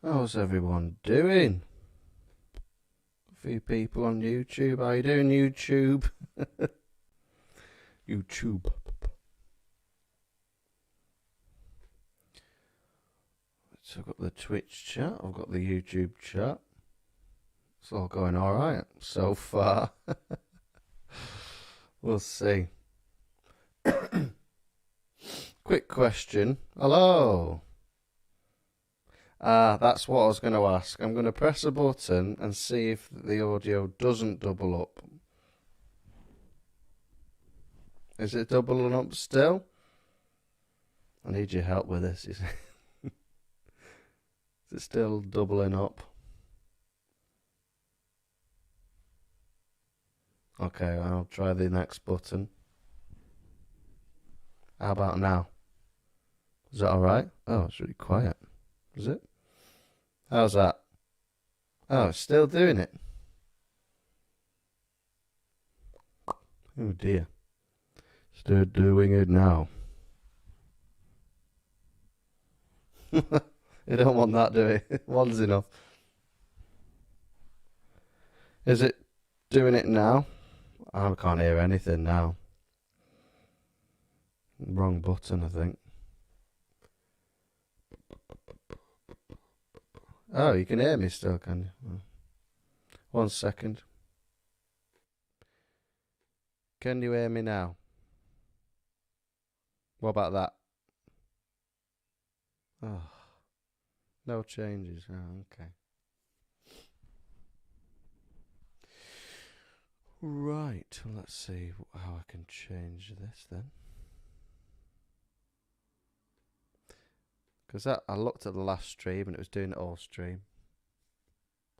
How's everyone doing? A few people on YouTube. How you doing, YouTube? YouTube. So I've got the Twitch chat. I've got the YouTube chat. It's all going alright so far. We'll see. Quick question. Hello. That's what I was going to ask. I'm going to press a button and see if the audio doesn't double up. Is it doubling up still? I need your help with this. Is it still doubling up? Okay, I'll try the next button. How about now? Is that alright? Oh, it's really quiet. Is it? How's that? Oh, it's still doing it. Oh dear. Still doing it now. You don't want that, do you? One's enough. Is it doing it now? I can't hear anything now. Wrong button, I think. Oh, you can hear me still, can you? 1 second. Can you hear me now? What about that? Oh, no changes. Oh, okay. Right, let's see how I can change this then. Because I looked at the last stream and it was doing it all stream.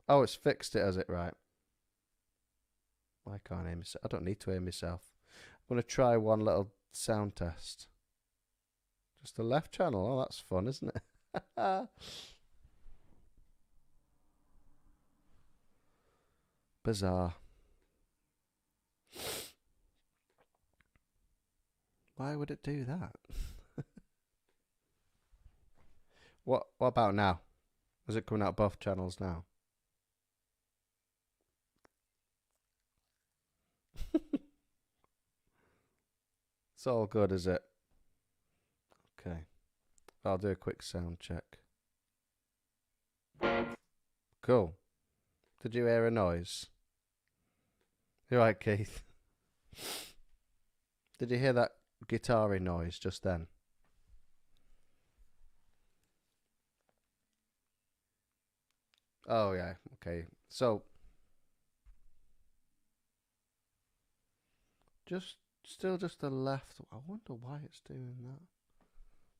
Oh, it's fixed it, has it? Right. I can't hear myself. I don't need to hear myself. I'm going to try one little sound test. Just the left channel. Oh, that's fun, isn't it? Bizarre. Why would it do that? What about now? Is it coming out both channels now? It's all good, is it? Okay. I'll do a quick sound check. Cool. Did you hear a noise? You right, Keith? Did you hear that guitar-y noise just then? Oh, yeah. Okay. So, still just the left. I wonder why it's doing that.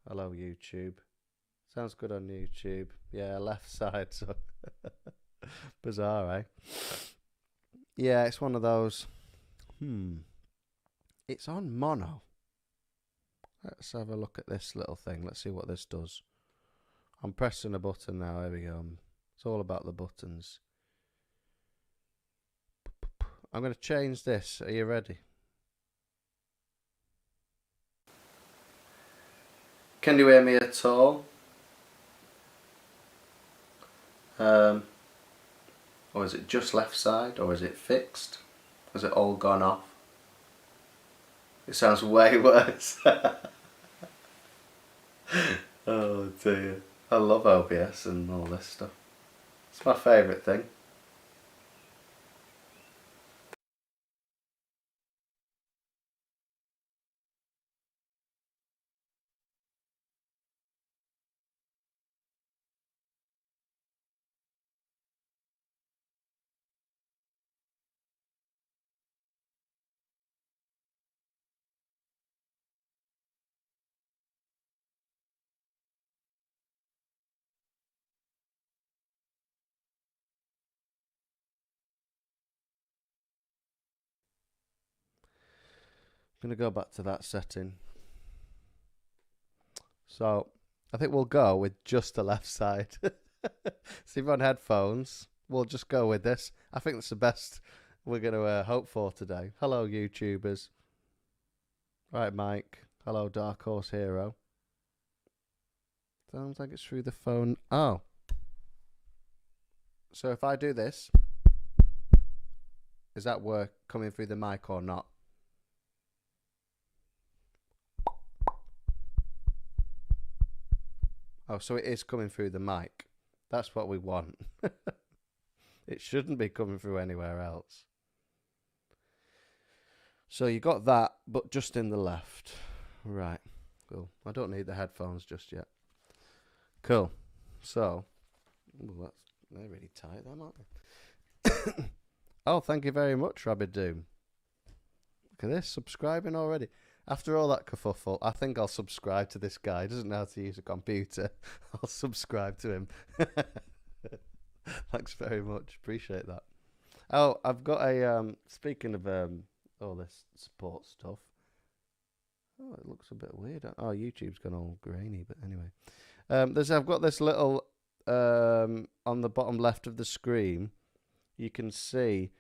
Hello, YouTube. Sounds good on YouTube. Yeah, left side. So bizarre, eh? Yeah, it's one of those. It's on mono. Let's have a look at this little thing. Let's see what this does. I'm pressing a button now. Here we go. It's all about the buttons. I'm going to change this. Are you ready? Can you hear me at all? Or is it just left side? Or is it fixed? Has it all gone off? It sounds way worse. Oh dear. I love OBS and all this stuff. It's my favourite thing. I'm going to go back to that setting. So, I think we'll go with just the left side. So if you're on headphones, we'll just go with this. I think that's the best we're going to hope for today. Hello, YouTubers. Right, Mike. Hello, Dark Horse Hero. Sounds like it's through the phone. Oh. So if I do this, is that work coming through the mic or not? Oh, so it is coming through the mic. That's what we want. It shouldn't be coming through anywhere else. So you got that, but just in the left. Right. Cool. I don't need the headphones just yet. Cool. So, they're really tight, them, aren't they? Oh, thank you very much, Rabbit Doom. Look at this, subscribing already. After all that kerfuffle, I think I'll subscribe to this guy. He doesn't know how to use a computer. I'll subscribe to him. Thanks very much. Appreciate that. Oh, I've got a speaking of all this support stuff. Oh, it looks a bit weird. Oh, YouTube's gone all grainy, but anyway. I've got this little on the bottom left of the screen. You can see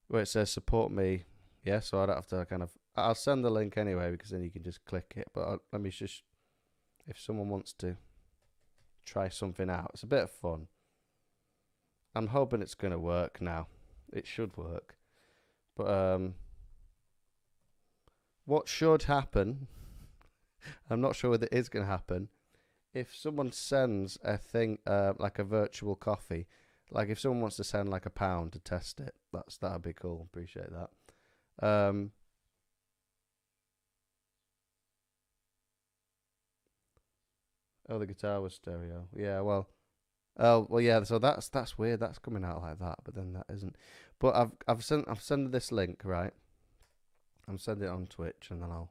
where it says support me. Yeah, so I don't have to I'll send the link anyway because then you can just click it. But let me just, if someone wants to try something out, it's a bit of fun. I'm hoping it's going to work now. It should work. But what should happen, I'm not sure whether it is going to happen, if someone sends a thing like a virtual coffee, like if someone wants to send like £1 to test it, that'd be cool. Appreciate that. Oh, the guitar was stereo. Yeah, well. Oh, well, yeah. So that's weird. That's coming out like that, but then that isn't. But I've sent this link, right? I'm sending it on Twitch, and then I'll.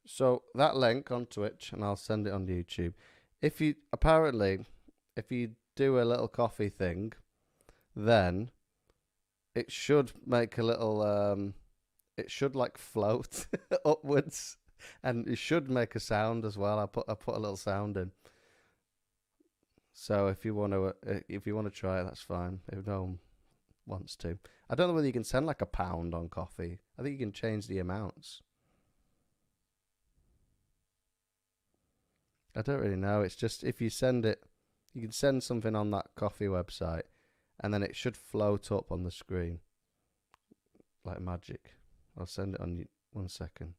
So that link on Twitch, and I'll send it on YouTube. If you do a little coffee thing, then it should make a little it should like float upwards, and it should make a sound as well. I put a little sound in. So if you want to try it, that's fine. If no one wants to, I don't know whether you can send like £1 on coffee. I think you can change the amounts. I don't really know. It's just if you send it, you can send something on that coffee website, and then it should float up on the screen like magic. I'll send it on you 1 second.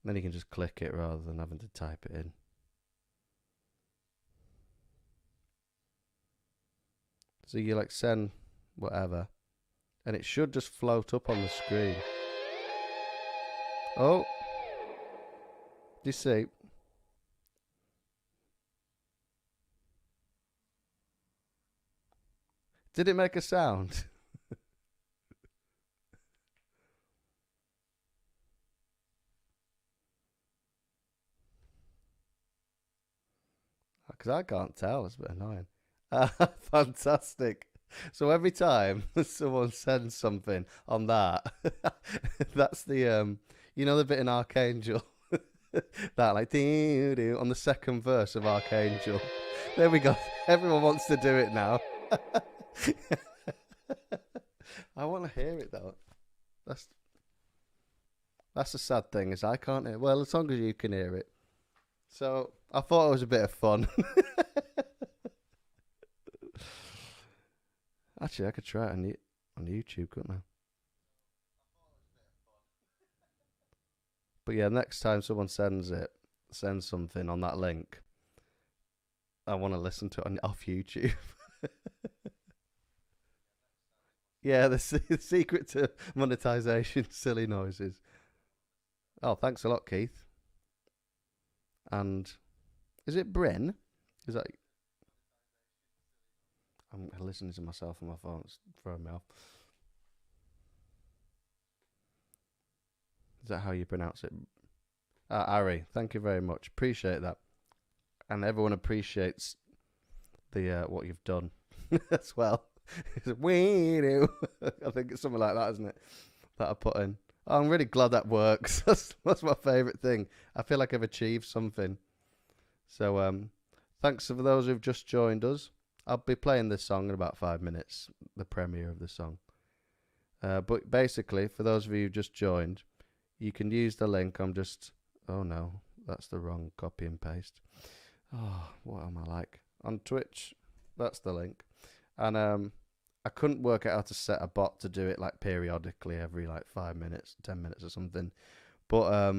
Then you can just click it rather than having to type it in. So you like send whatever, and it should just float up on the screen. Oh, do you see? Did it make a sound? Because I can't tell. It's a bit annoying. Fantastic. So every time someone sends something on that, that's the you know the bit in Archangel, that like doo on the second verse of Archangel. There we go. Everyone wants to do it now. I want to hear it though. That's the sad thing is I can't hear. Well, as long as you can hear it. So I thought it was a bit of fun. Actually, I could try it on YouTube, couldn't I? But yeah, next time someone sends something on that link, I want to listen to it off YouTube. Yeah, the secret to monetization, silly noises. Oh, thanks a lot, Keith. And is it Bryn? Is that? I'm listening to myself on my phone. It's throwing me off. Is that how you pronounce it? Ari, thank you very much. Appreciate that. And everyone appreciates the what you've done as well. I think it's something like that, isn't it? That I put in. Oh, I'm really glad that works. That's my favourite thing. I feel like I've achieved something. So thanks for those who've just joined us. I'll be playing this song in about 5 minutes, the premiere of the song. But basically, for those of you who just joined, you can use the link. Oh no, that's the wrong copy and paste. Oh, what am I like? on Twitch. That's the link. And I couldn't work out how to set a bot to do it like periodically every like 5 minutes, 10 minutes or something. But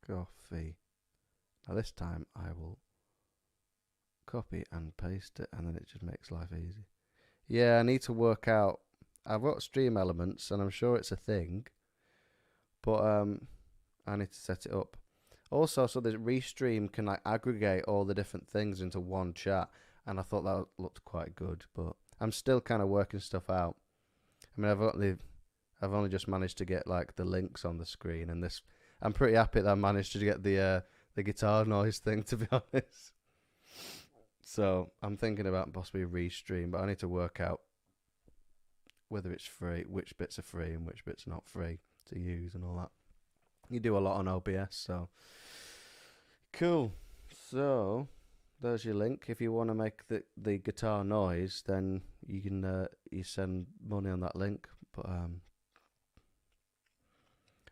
coffee. Now this time I will copy and paste it, and then it just makes life easy. Yeah, I need to work out. I've got Stream Elements, and I'm sure it's a thing, but I need to set it up. Also, so the Restream can like aggregate all the different things into one chat, and I thought that looked quite good, but I'm still kind of working stuff out. I mean, I've only just managed to get like the links on the screen, and this I'm pretty happy that I managed to get the guitar noise thing, to be honest. So I'm thinking about possibly Restream, but I need to work out whether it's free, which bits are free and which bits are not free to use and all that. You do a lot on OBS, so cool. So there's your link. If you want to make the guitar noise, then you can you send money on that link. But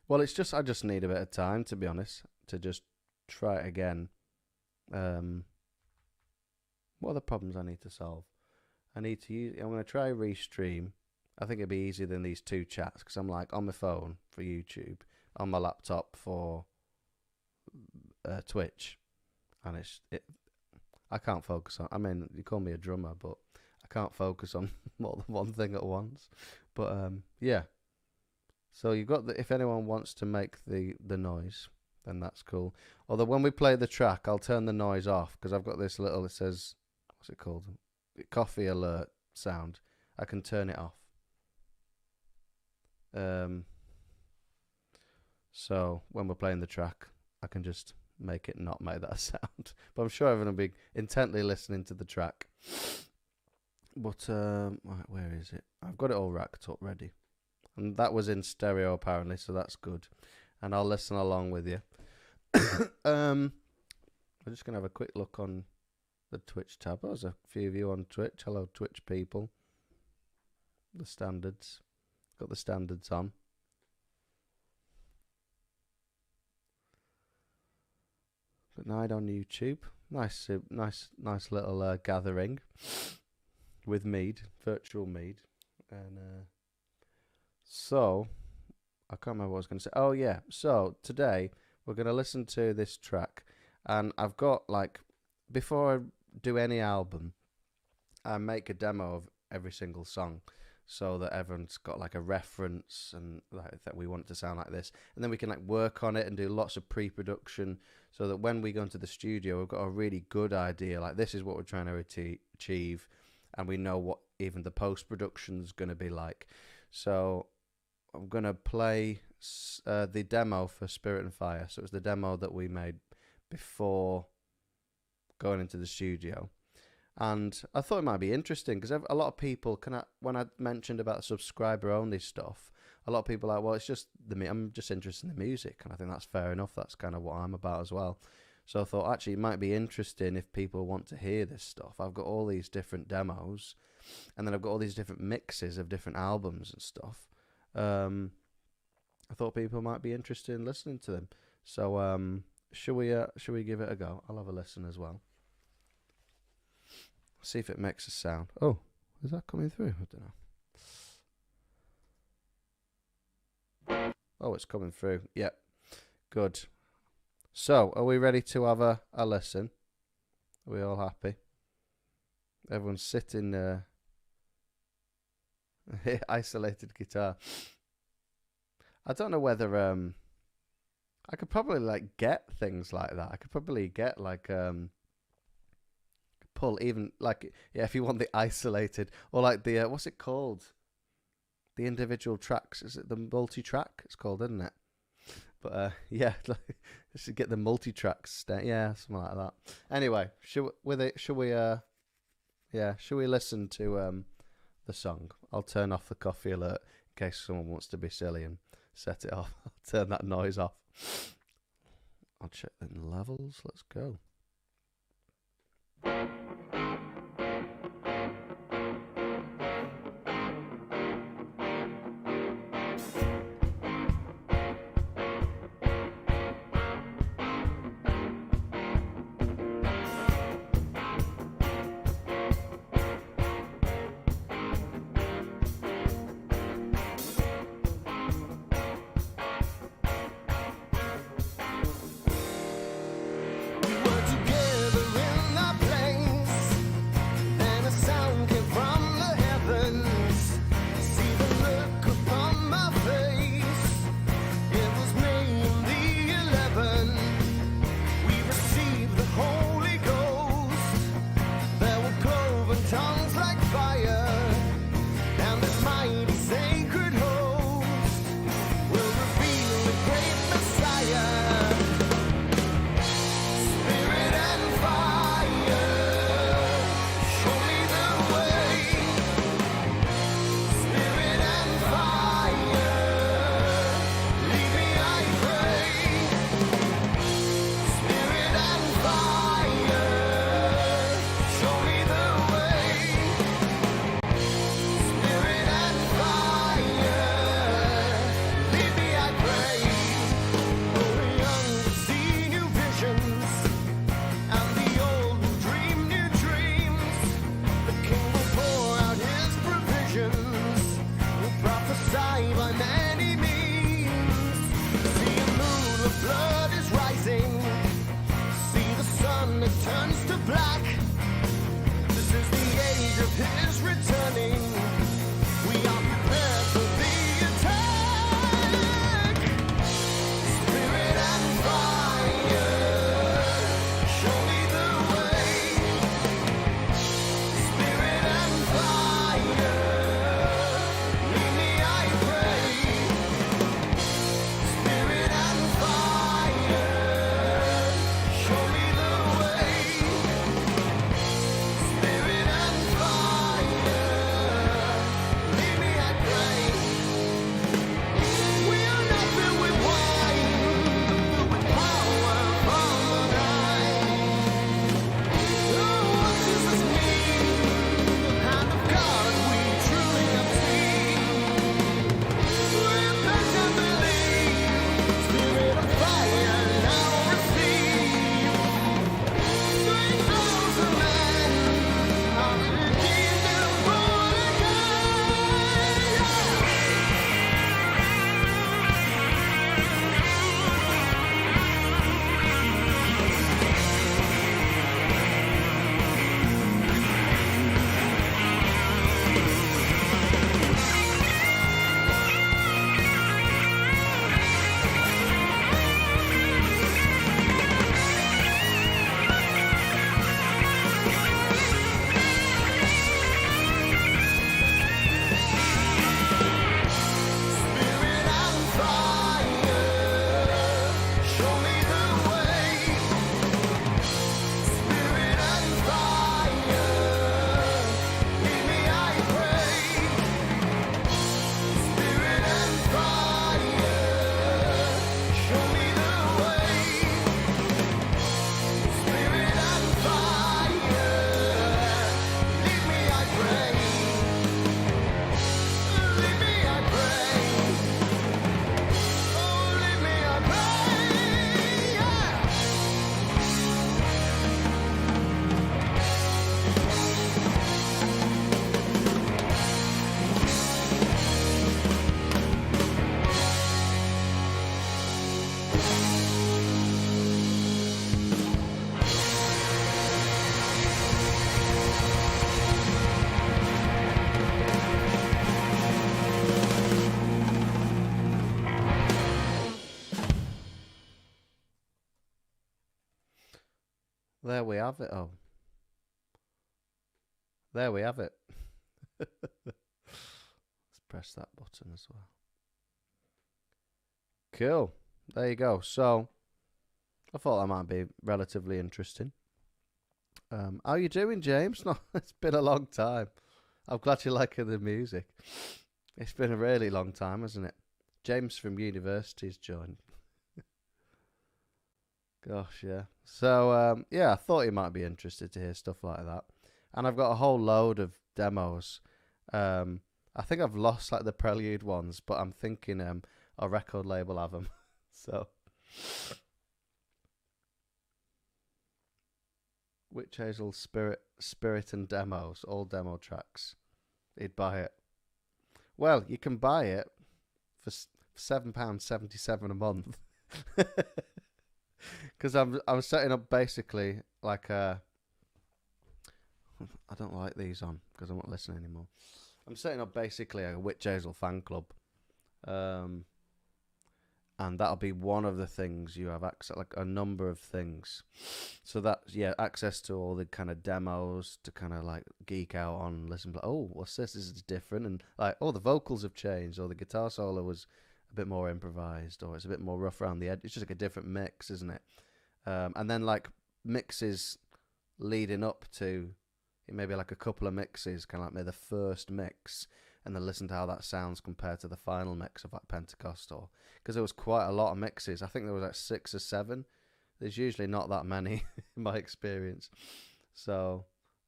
well, it's just I just need a bit of time, to be honest, to just try it again. What are the problems I need to solve? I need to use. I'm going to try Restream. I think it'd be easier than these two chats because I'm like on my phone for YouTube, on my laptop for Twitch, and I can't focus on. I mean, you call me a drummer, but I can't focus on more than one thing at once. But yeah. So you've got if anyone wants to make the noise, then that's cool. Although when we play the track, I'll turn the noise off because I've got this little. It says, what's it called? Coffee alert sound. I can turn it off. So when we're playing the track, I can just make it not make that sound. But I'm sure everyone will be intently listening to the track. But right, where is it? I've got it all racked up ready, and that was in stereo apparently, so that's good. And I'll listen along with you. I'm just gonna have a quick look on the Twitch tab. There's a few of you on Twitch. Hello, Twitch people. The standards. Got the standards on. Good night on YouTube. Nice little gathering with Mead, virtual Mead, and so I can't remember what I was going to say. Oh yeah, so today we're going to listen to this track, and I've got like before I do any album, I make a demo of every single song, so that everyone's got like a reference and like, that we want it to sound like this, and then we can like work on it and do lots of pre-production, so that when we go into the studio, we've got a really good idea. Like this is what we're trying to achieve, and we know what even the post-production is going to be like. So I'm going to play the demo for Spirit and Fire. So it was the demo that we made before going into the studio. And I thought it might be interesting because a lot of people, when I mentioned about subscriber-only stuff, a lot of people are like, well, it's just I'm just interested in the music. And I think that's fair enough. That's kind of what I'm about as well. So I thought, actually, it might be interesting if people want to hear this stuff. I've got all these different demos, and then I've got all these different mixes of different albums and stuff. I thought people might be interested in listening to them. So should we give it a go? I'll have a listen as well. See if it makes a sound. Oh, is that coming through? I don't know. Oh, it's coming through. Yep. Good. So, are we ready to have a listen? Are we all happy? Everyone's sitting there. Isolated guitar. I don't know whether I could probably like get things like that. I could probably get like pull even like if you want the isolated or like the what's it called? The individual tracks. Is it the multi-track? It's called, isn't it? But yeah, should get the multi-tracks. Yeah, something like that. Anyway, should we listen to the song? I'll turn off the coffee alert in case someone wants to be silly and set it off. I'll turn that noise off. I'll check the levels. Let's go. There we have it. Oh, there we have it. Let's press that button as well. Cool. There you go. So I thought that might be relatively interesting. How you doing, James? No, it's been a long time. I'm glad you're liking the music. It's been a really long time, hasn't it? James from university's joined. Gosh, yeah. So, yeah, I thought you might be interested to hear stuff like that. And I've got a whole load of demos. I think I've lost like the Prelude ones, but I'm thinking a record label have them. So, Witch Hazel, Spirit, and demos, all demo tracks. He'd buy it. Well, you can buy it for £7.77 a month. Because I'm setting up basically like a. I don't like these on because I'm not listening anymore. I'm setting up basically a Witch Hazel fan club, and that'll be one of the things you have access, like a number of things. So that access to all the kind of demos to kind of like geek out on, listen, like, oh, what's this? This is different, and like, oh, the vocals have changed, or the guitar solo was a bit more improvised, or it's a bit more rough around the edge. It's just like a different mix, isn't it? And then like mixes leading up to maybe like a couple of mixes, kind of like maybe the first mix, and then listen to how that sounds compared to the final mix of like Pentecostal. Because there was quite a lot of mixes. I think there was like 6 or 7. There's usually not that many in my experience. So,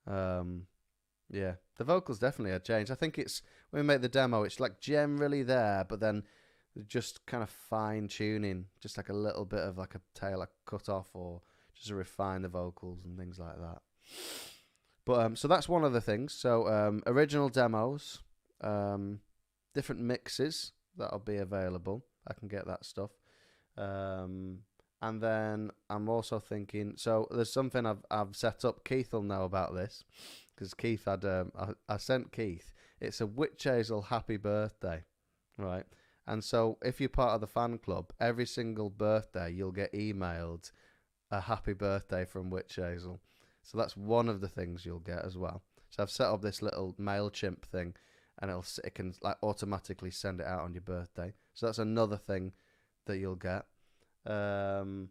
yeah, the vocals definitely had changed. I think it's when we make the demo, it's like generally there, but then just kind of fine tuning, just like a little bit of like a tail like cut off, or just to refine the vocals and things like that. But so that's one of the things. So original demos, different mixes that'll be available. I can get that stuff. And then I'm also thinking, so there's something I've set up. Keith will know about this because Keith had I sent Keith. It's a Witch Hazel happy birthday, right? And so if you're part of the fan club, every single birthday you'll get emailed a happy birthday from Witch Hazel. So that's one of the things you'll get as well. So I've set up this little MailChimp thing, and it can like automatically send it out on your birthday. So that's another thing that you'll get. And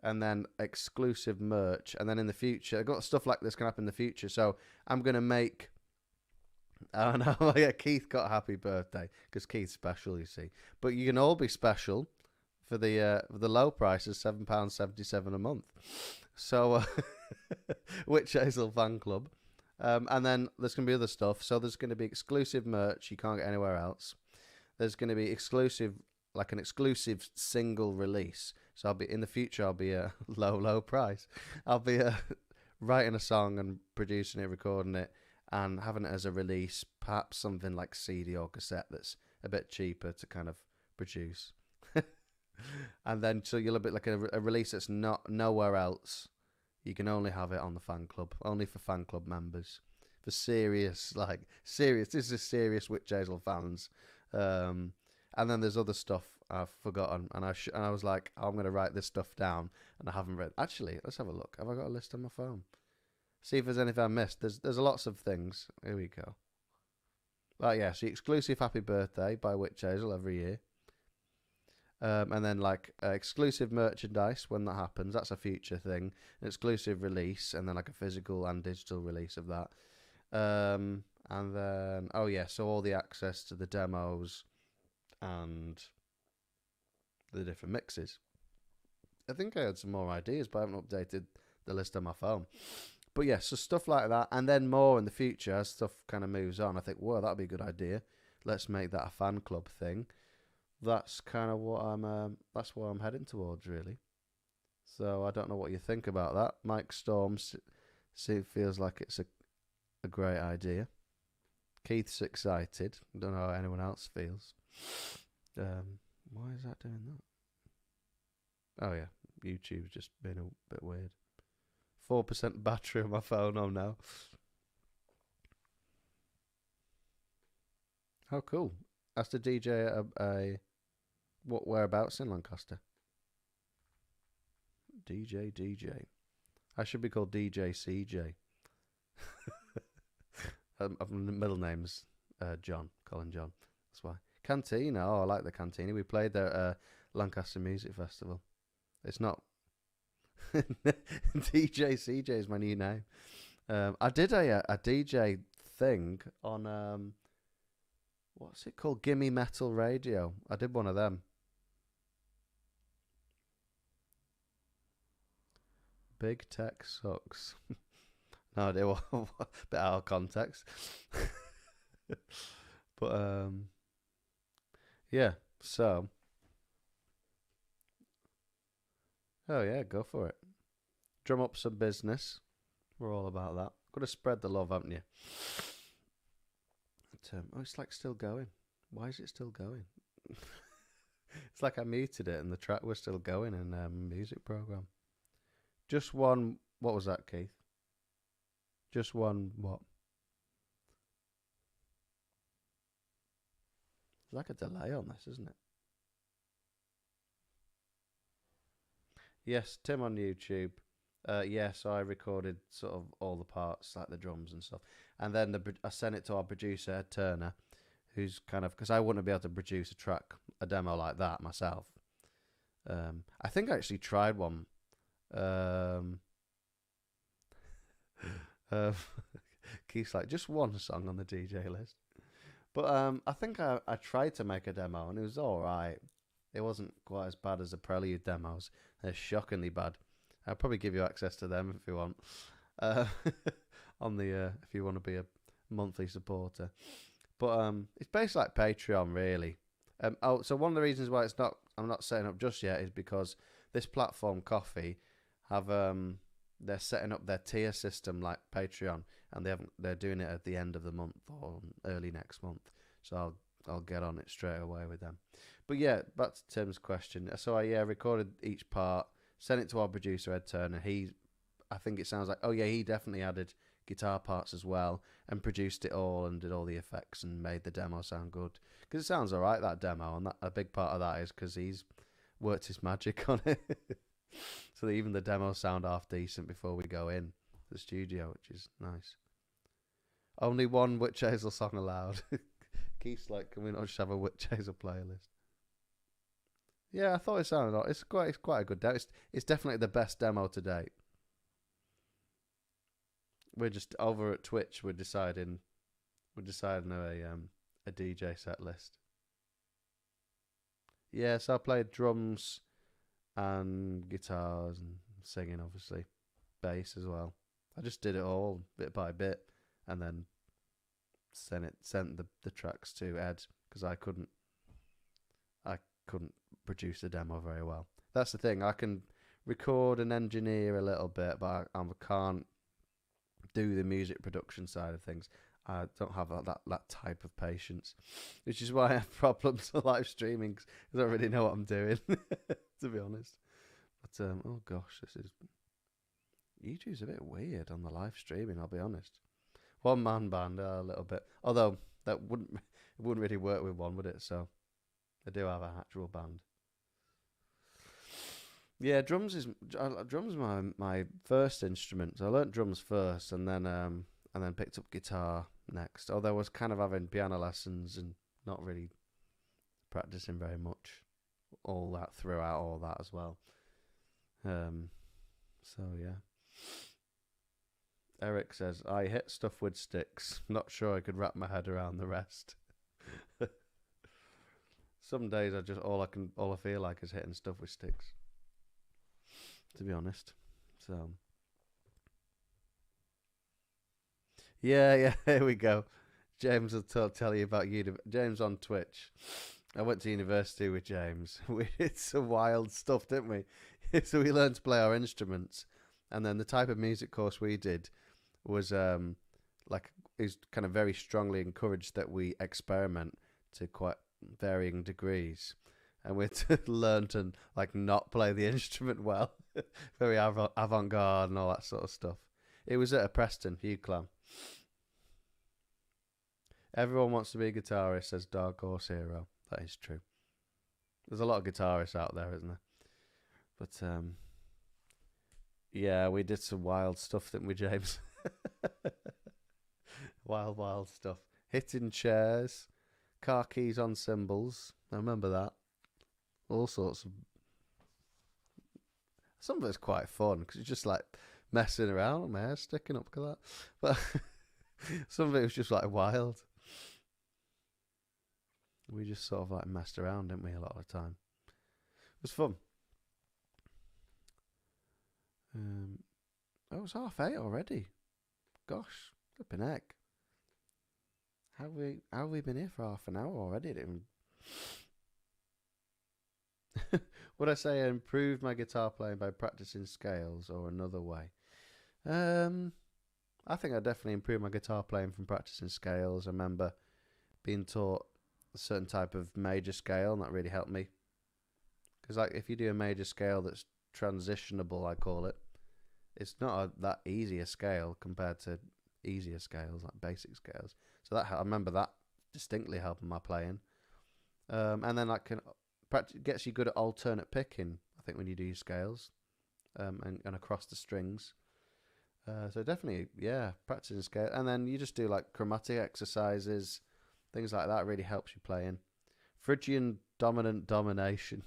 then exclusive merch. And then in the future, I've got stuff like this can happen in the future. So I'm going to make... Oh no, yeah, Keith got a happy birthday because Keith's special, you see. But you can all be special for the low price of £7.77 a month. So, Witch Hazel fan club, and then there's gonna be other stuff. So there's gonna be exclusive merch you can't get anywhere else. There's gonna be exclusive, like an exclusive single release. So I'll be in the future. I'll be a low price. I'll be writing a song and producing it, recording it, and having it as a release, perhaps something like CD or cassette that's a bit cheaper to kind of produce. And then so you'll have a bit like a release that's not nowhere else. You can only have it on the fan club, only for fan club members, for serious. This is serious Witch Hazel fans. And then there's other stuff I've forgotten, and I was like, I'm gonna write this stuff down, and I haven't read. Actually, let's have a look. Have I got a list on my phone? See if there's anything I missed. There's lots of things. Here we go. Right, yeah. So exclusive happy birthday by Witch Hazel every year. And then like exclusive merchandise when that happens. That's a future thing. An exclusive release, and then like a physical and digital release of that. And then so all the access to the demos and the different mixes. I think I had some more ideas, but I haven't updated the list on my phone. But yeah, so stuff like that, and then more in the future as stuff kind of moves on. I think, whoa, that'd be a good idea. Let's make that a fan club thing. That's kind of what that's what I'm heading towards, really. So I don't know what you think about that. Mike Storms feels like it's a great idea. Keith's excited. Don't know how anyone else feels. Why is that doing that? Oh yeah, YouTube's just been a bit weird. 4% battery on my phone. Oh no. How cool. That's the DJ at a whereabouts in Lancaster? DJ. I should be called DJ CJ. My middle name's John, Colin John. That's why. Cantina. Oh, I like the Cantina. We played there at Lancaster Music Festival. It's not DJ CJ is my new name. I did a DJ thing on what's it called? Gimme Metal Radio. I did one of them. Big tech sucks. No idea what, bit out of context. But yeah. So, oh yeah, go for it. Drum up some business. We're all about that. Got to spread the love, haven't you? But, oh, it's like still going. Why is it still going? It's like I muted it and the track was still going in music program. Just one. What was that, Keith? Just one. What? There's like a delay on this, isn't it? Yes, Tim on YouTube. Yeah, so I recorded sort of all the parts, like the drums and stuff, and then I sent it to our producer Ed Turner, who's kind of because I wouldn't be able to produce a demo like that myself. I think I actually tried one. Keith's like just one song on the DJ list, but I think I tried to make a demo and it was all right. It wasn't quite as bad as the Prelude demos. They're shockingly bad. I'll probably give you access to them if you want. On the if you want to be a monthly supporter. But it's basically like Patreon, really. So one of the reasons why I'm not setting up just yet is because this platform, Coffee, have they're setting up their tier system like Patreon, and they're doing it at the end of the month or early next month. So I'll get on it straight away with them. But yeah, back to Tim's question. So I recorded each part, sent it to our producer Ed Turner. I think it sounds like he definitely added guitar parts as well and produced it all and did all the effects and made the demo sound good because it sounds all right, that demo, and a big part of that is because he's worked his magic on it. So that even the demos sound half decent before we go in the studio, which is nice. Only one Witch Hazel song allowed. Keith's like, can we not just have a Witch Hazel playlist? Yeah, I thought it sounded. It's quite a good demo. It's definitely the best demo to date. We're just over at Twitch. We're deciding a DJ set list. Yeah, so I played drums and guitars and singing, obviously, bass as well. I just did it all bit by bit, and then sent the tracks to Ed because I couldn't produce the demo very well. That's the thing. I can record and engineer a little bit, but I can't do the music production side of things. I don't have that type of patience, which is why I have problems with live streaming because I don't really know what I'm doing, to be honest. But oh gosh, YouTube's a bit weird on the live streaming. I'll be honest. One man band a little bit, although it wouldn't really work with one, would it? So I do have an actual band. Yeah, drums is my first instrument. So I learnt drums first, and then picked up guitar next. Although I was kind of having piano lessons and not really practicing very much. All that throughout all that as well. So yeah. Eric says, I hit stuff with sticks. Not sure I could wrap my head around the rest. Some days all I feel like is hitting stuff with sticks. To be honest. So yeah, here we go. James will tell you about James on Twitch. I went to university with James. We did some wild stuff, didn't we? So we learned to play our instruments, and then the type of music course we did was is kind of very strongly encouraged that we experiment to quite varying degrees, and we had to learn to not play the instrument well, very avant-garde and all that sort of stuff. It was at a Preston UCLan. Everyone wants to be a guitarist, says Dark Horse Hero. That is true. There's a lot of guitarists out there, isn't there? But Yeah, we did some wild stuff, didn't we, James? Wild, wild stuff. Hitting chairs, car keys on cymbals. I remember that. All sorts of. Some of it's quite fun because it's just like messing around. My hair's sticking up. Look at that. But some of it was just like wild. We just sort of like messed around, didn't we, a lot of the time? It was fun. Oh, it's 8:30 already. Gosh, flipping heck. How have we been here for half an hour already? Would I say I improved my guitar playing by practicing scales or another way? Um, I think I definitely improved my guitar playing from practicing scales. I remember being taught a certain type of major scale, and that really helped me. Because like if you do a major scale that's transitionable, I call it, it's not that easy a scale compared to easier scales like basic scales. So that I remember that distinctly helping my playing. And then like gets you good at alternate picking. I think when you do your scales, and across the strings. So definitely, yeah, practicing scale, and then you just do like chromatic exercises, things like that. Really helps you playing. Phrygian dominant domination.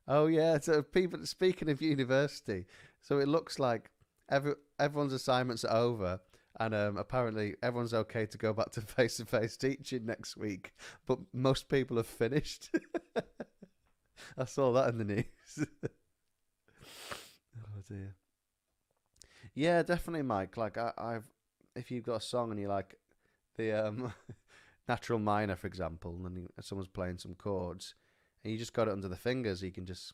Oh yeah, so people speaking of university, so it looks like everyone's assignments are over, and apparently everyone's okay to go back to face teaching next week, but most people have finished. I saw that in the news. Oh dear. Yeah, definitely, Mike. Like I've, if you've got a song and you like the natural minor, for example, and someone's playing some chords, and you just got it under the fingers, you can just.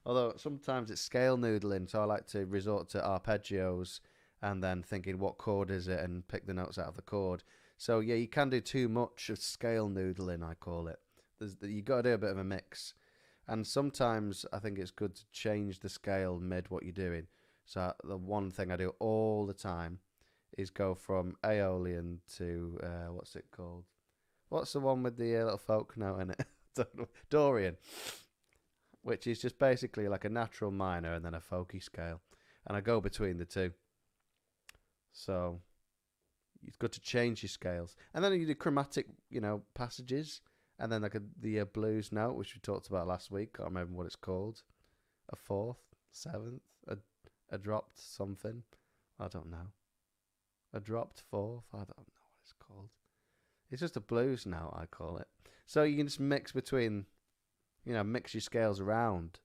Although sometimes it's scale noodling, so I like to resort to arpeggios and then thinking what chord is it and pick the notes out of the chord. So yeah, you can do too much of scale noodling, I call it. You got to do a bit of a mix, and sometimes I think it's good to change the scale mid what you're doing. So the one thing I do all the time is go from Aeolian to what's it called? What's the one with the little folk note in it? Don't know. Dorian, which is just basically like a natural minor and then a folky scale, and I go between the two. So it's good to change your scales, and then you do chromatic, passages, and then like the blues note, which we talked about last week. Can't remember what it's called. A fourth, seventh, a dropped something. I don't know. A dropped fourth. I don't know what it's called. It's just a blues note, I call it. So you can just mix between, mix your scales around.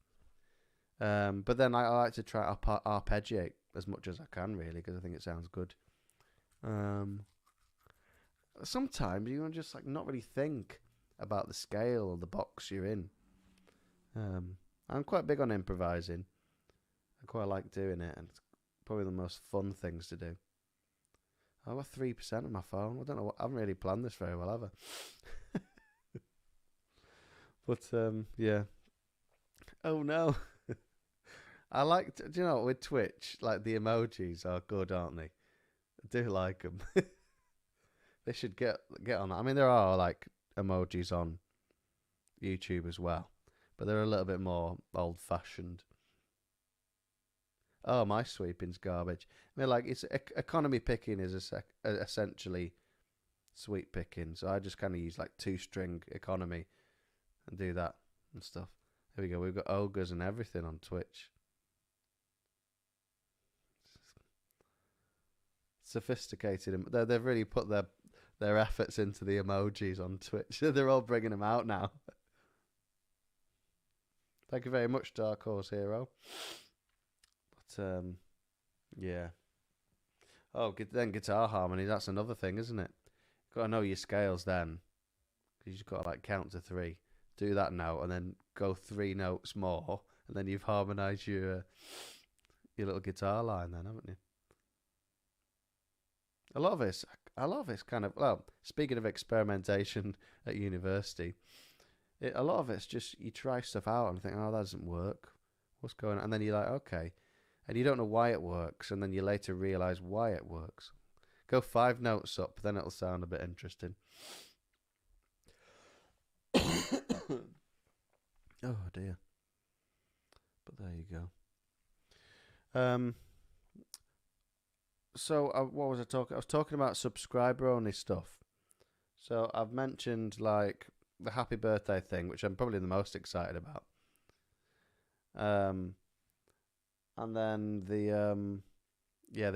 But then I like to try arpeggiate as much as I can, really, because I think it sounds good. Sometimes you want to just like not really think about the scale or the box you're in. I'm quite big on improvising. I quite like doing it, and it's probably the most fun things to do. I got 3% on my phone. I don't know. I haven't really planned this very well, have I? But yeah. Oh no. I like. Do you know with Twitch, like the emojis are good, aren't they? I do like them. They should get on that. I mean, there are like emojis on YouTube as well, but they're a little bit more old fashioned. Oh, my sweeping's garbage. I mean, like it's economy picking is essentially sweep picking. So I just kind of use like 2-string economy and do that and stuff. There we go. We've got ogres and everything on Twitch. Sophisticated. They've really put their efforts into the emojis on Twitch. They're all bringing them out now. Thank you very much, Dark Horse Hero. But yeah. Oh, then guitar harmony. That's another thing, isn't it? Got to know your scales then, because you've got to like count to 3, do that note, and then go 3 notes more, and then you've harmonised your little guitar line, then, haven't you? A lot of it's kind of well. Speaking of experimentation at university, a lot of it's just you try stuff out and think, oh, that doesn't work. What's going on? And then you're like, okay, and you don't know why it works, and then you later realise why it works. Go 5 notes up, then it'll sound a bit interesting. Oh dear. Um, so what was I talking? I was talking about subscriber only stuff. So I've mentioned like the happy birthday thing, which I'm probably the most excited about. Um, and then the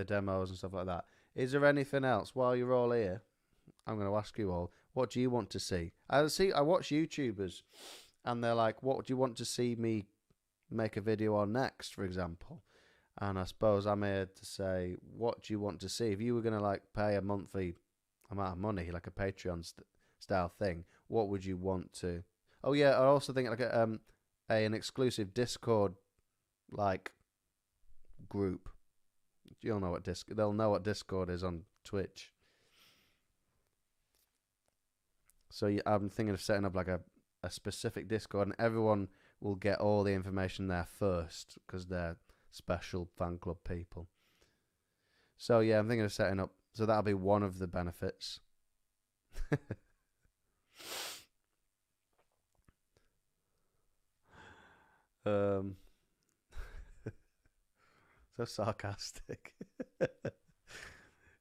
demos and stuff like that. Is there anything else while you're all here? I'm going to ask you all. What do you want to see? I watch YouTubers, and they're like, "What do you want to see me make a video on next?" For example, and I suppose I'm here to say, what do you want to see? If you were going to like pay a monthly amount of money, like a Patreon style thing, what would you want to? Oh yeah, I also think like an exclusive Discord like group. You'll know what they'll know what Discord is on Twitch. So I'm thinking of setting up like a specific Discord, and everyone will get all the information there first because they're special fan club people. So yeah, I'm thinking of setting up. So that'll be one of the benefits. um, so sarcastic.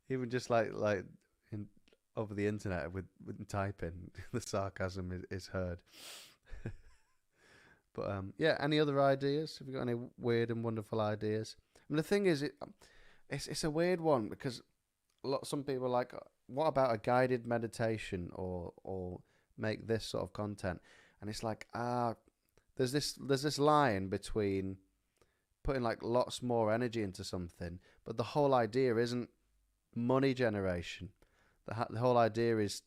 Even just like in over the internet with typing, the sarcasm is heard. But yeah, any other ideas? Have you got any weird and wonderful ideas? I mean, the thing is, it's a weird one because some people are like, what about a guided meditation or make this sort of content? And it's like there's this line between putting like lots more energy into something, but the whole idea isn't money generation. The whole idea is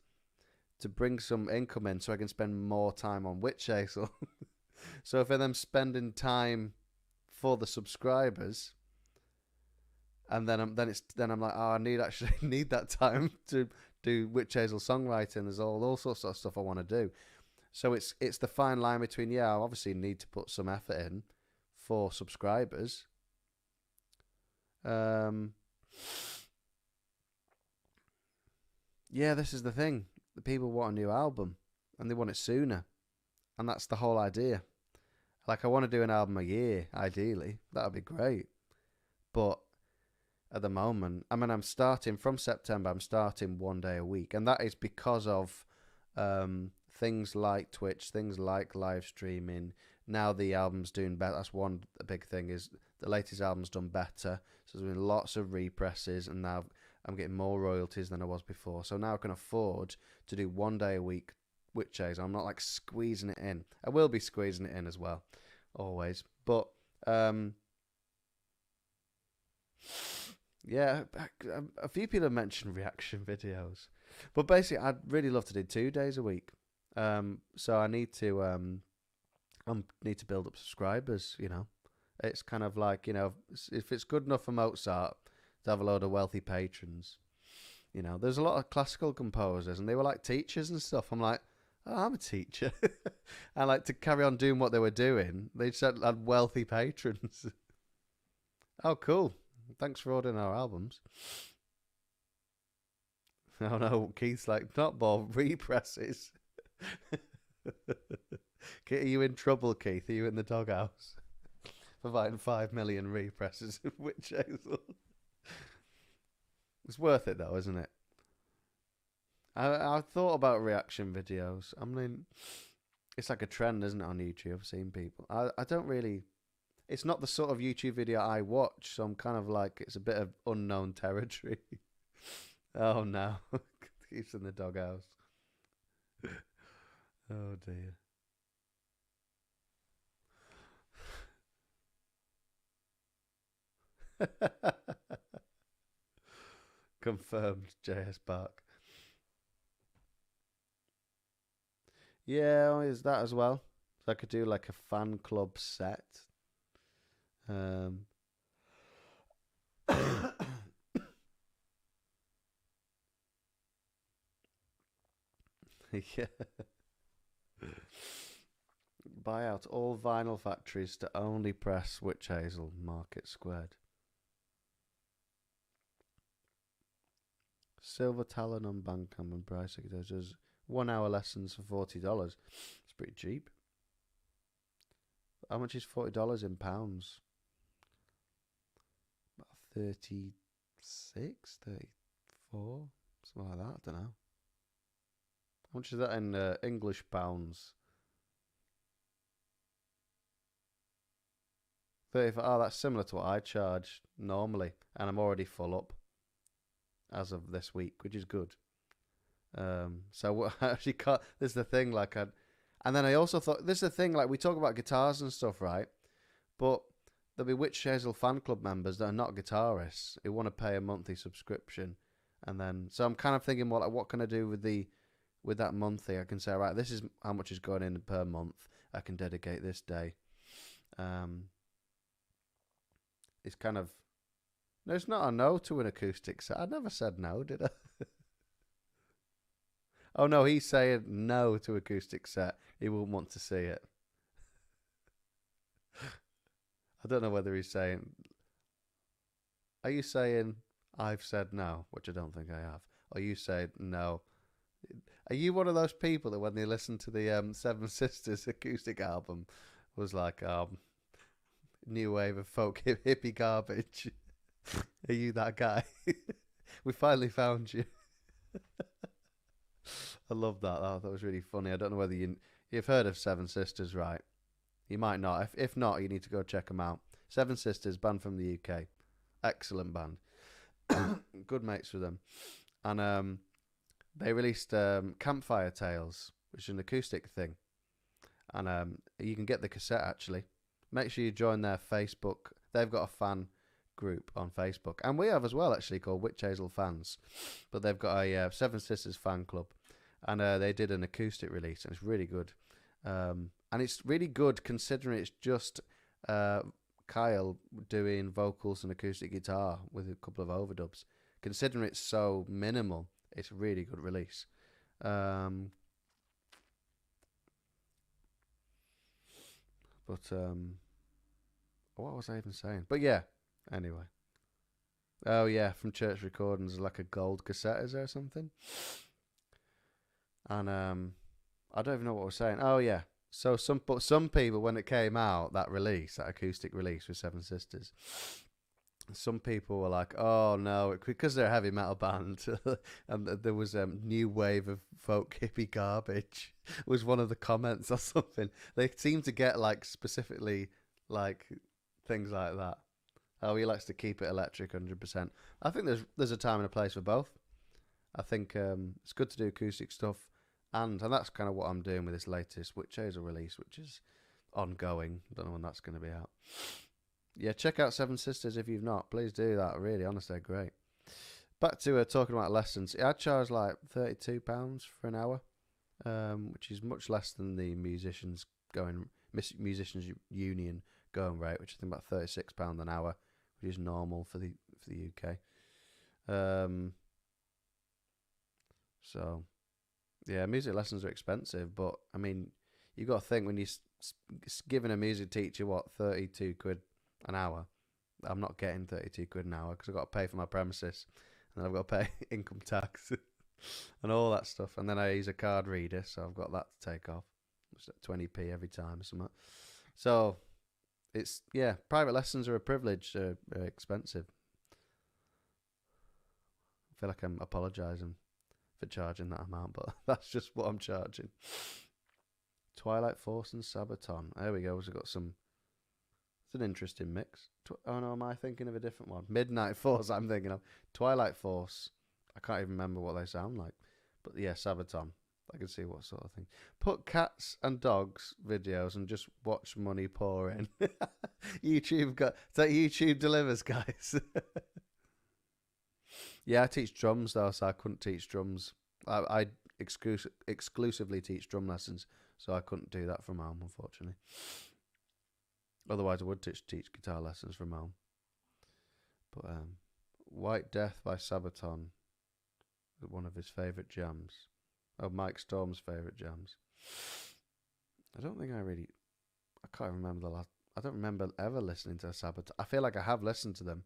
to bring some income in so I can spend more time on Witch Hazel. So if I'm spending time for the subscribers, and then I'm like, oh, I need that time to do Witch Hazel songwriting. There's all sorts of stuff I want to do. So it's the fine line between, yeah, I obviously need to put some effort in for subscribers. Yeah, this is the thing. The people want a new album, and they want it sooner, and that's the whole idea. Like, I want to do an album a year, ideally. That'd be great. But at the moment, I mean, I'm starting from September. I'm starting one day a week, and that is because of things like Twitch, things like live streaming. Now the album's doing better. That's one big thing, is the latest album's done better. So there's been lots of represses, and now I'm getting more royalties than I was before. So now I can afford to do one day a week Witch Hazel. I'm not like squeezing it in. I will be squeezing it in as well, always. But yeah, a few people have mentioned reaction videos, but basically, I'd really love to do 2 days a week. So I need to need to build up subscribers. You know, it's kind of like, if it's good enough for Mozart to have a load of wealthy patrons. There's a lot of classical composers, and they were like teachers and stuff. I'm like, oh, I'm a teacher. I like to carry on doing what they were doing. They just had wealthy patrons. Oh, cool. Thanks for ordering our albums. Oh no, Keith's like, not more represses. Are you in trouble, Keith? Are you in the doghouse? Providing 5 million represses of Witch Hazel. It's worth it though, isn't it? I thought about reaction videos. I mean, it's like a trend, isn't it, on YouTube? I've seen people. I don't really. It's not the sort of YouTube video I watch, so I'm kind of like, it's a bit of unknown territory. Oh no, he's in the doghouse. Oh dear. Confirmed, JS Park. Yeah, is that as well? So I could do like a fan club set. Um, yeah. Buy out all vinyl factories to only press Witch Hazel, Market Squared. Silver Talon on Bandcamp and Price does 1 hour lessons for $40. It's pretty cheap. How much is $40 in pounds? 36, 34, something like that. I don't know. How much is that in English pounds? 35. Oh, that's similar to what I charge normally, and I'm already full up as of this week, which is good. So what I actually can't. This is the thing, and then I also thought this is the thing, like we talk about guitars and stuff, right? But there'll be Witch Hazel fan club members that are not guitarists who want to pay a monthly subscription, and then so I'm kind of thinking, well, like, what can I do with that monthly? I can say, right, this is how much is going in per month. I can dedicate this day. It's kind of no, it's not a no to an acoustic set. I never said no, did I? Oh no, he's saying no to acoustic set. He wouldn't want to see it. I don't know whether he's saying. Are you saying I've said no, which I don't think I have? Or you said no? Are you one of those people that when they listen to the Seven Sisters acoustic album was like new wave of folk hippie garbage? Are you that guy? We finally found you. I love that. Oh, that was really funny. I don't know whether you've heard of Seven Sisters, right? You might not. If not, you need to go check them out. Seven Sisters, band from the UK. Excellent band. Good mates with them. And they released Campfire Tales, which is an acoustic thing. And you can get the cassette, actually. Make sure you join their Facebook. They've got a fan group on Facebook. And we have as well, actually, called Witch Hazel Fans. But they've got a Seven Sisters fan club. And they did an acoustic release, and it's really good. And it's really good considering it's just Kyle doing vocals and acoustic guitar with a couple of overdubs. Considering it's so minimal, it's a really good release. But what was I even saying? But yeah, anyway. Oh yeah, from Church Recordings, like a gold cassette, is there something? And I don't even know what I was saying. Oh yeah. So some people, when it came out, that acoustic release with Seven Sisters, some people were like, "Oh no," because they're a heavy metal band, and there was new wave of folk hippie garbage was one of the comments or something. They seem to get like specifically like things like that. Oh, he likes to keep it electric, 100%. I think there's a time and a place for both. I think it's good to do acoustic stuff. And that's kind of what I'm doing with this latest Witch Hazel release, which is ongoing. Don't know when that's going to be out. Yeah, check out Seven Sisters if you've not. Please do that. Really, honestly, they're great. Back to talking about lessons. I charge like £32 for an hour, which is much less than the Musicians Union going rate, which I think about £36 an hour, which is normal for the UK. So. Yeah, music lessons are expensive, but I mean, you got to think when you're giving a music teacher, what, 32 quid an hour? I'm not getting 32 quid an hour because I've got to pay for my premises and I've got to pay income tax and all that stuff. And then I use a card reader, so I've got that to take off. It's at 20p every time or something. So it's, yeah, private lessons are a privilege, they're expensive. I feel like I'm apologising for charging that amount, but that's just what I'm charging. Twilight Force and Sabaton. There we go. We've got some. It's an interesting mix. Oh no, am I thinking of a different one? Midnight Force. I'm thinking of Twilight Force. I can't even remember what they sound like, but yeah, Sabaton. I can see what sort of thing. Put cats and dogs videos and just watch money pour in. YouTube delivers, guys. Yeah, I teach drums though, so I couldn't teach drums. I exclusively teach drum lessons, so I couldn't do that from home, unfortunately. Otherwise, I would teach guitar lessons from home. But White Death by Sabaton, one of his favourite jams. Oh, Mike Storm's favourite jams. I don't think I can't remember the last. I don't remember ever listening to a Sabaton. I feel like I have listened to them.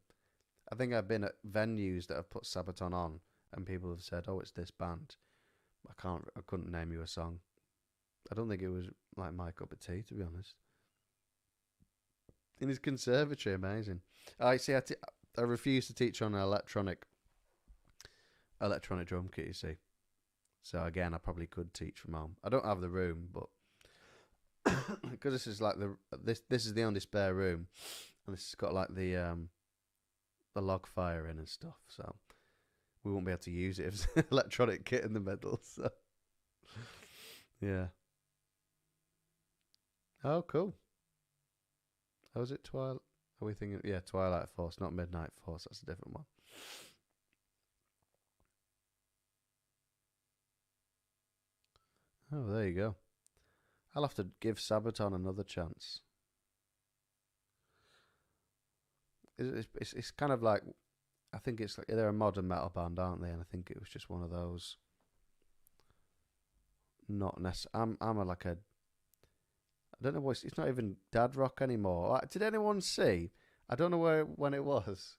I think I've been at venues that have put Sabaton on, and people have said, "Oh, it's this band." I couldn't name you a song. I don't think it was like my cup of tea, to be honest. In his conservatory, amazing. I see. I refuse to teach on an electronic drum kit. You see, so again, I probably could teach from home. I don't have the room, but because this is like this is the only spare room, and this has got like the log fire in and stuff, so we won't be able to use it if there's electronic kit in the middle. So yeah. Oh, cool. Oh, is it Twilight? Are we thinking? Yeah, Twilight Force, not Midnight Force. That's a different one. Oh, there you go. I'll have to give Sabaton another chance. It's kind of like, I think it's like they're a modern metal band, aren't they? And I think it was just one of those. Not necessarily. I'm a like a. I don't know what it's not even dad rock anymore. Did anyone see? I don't know when it was.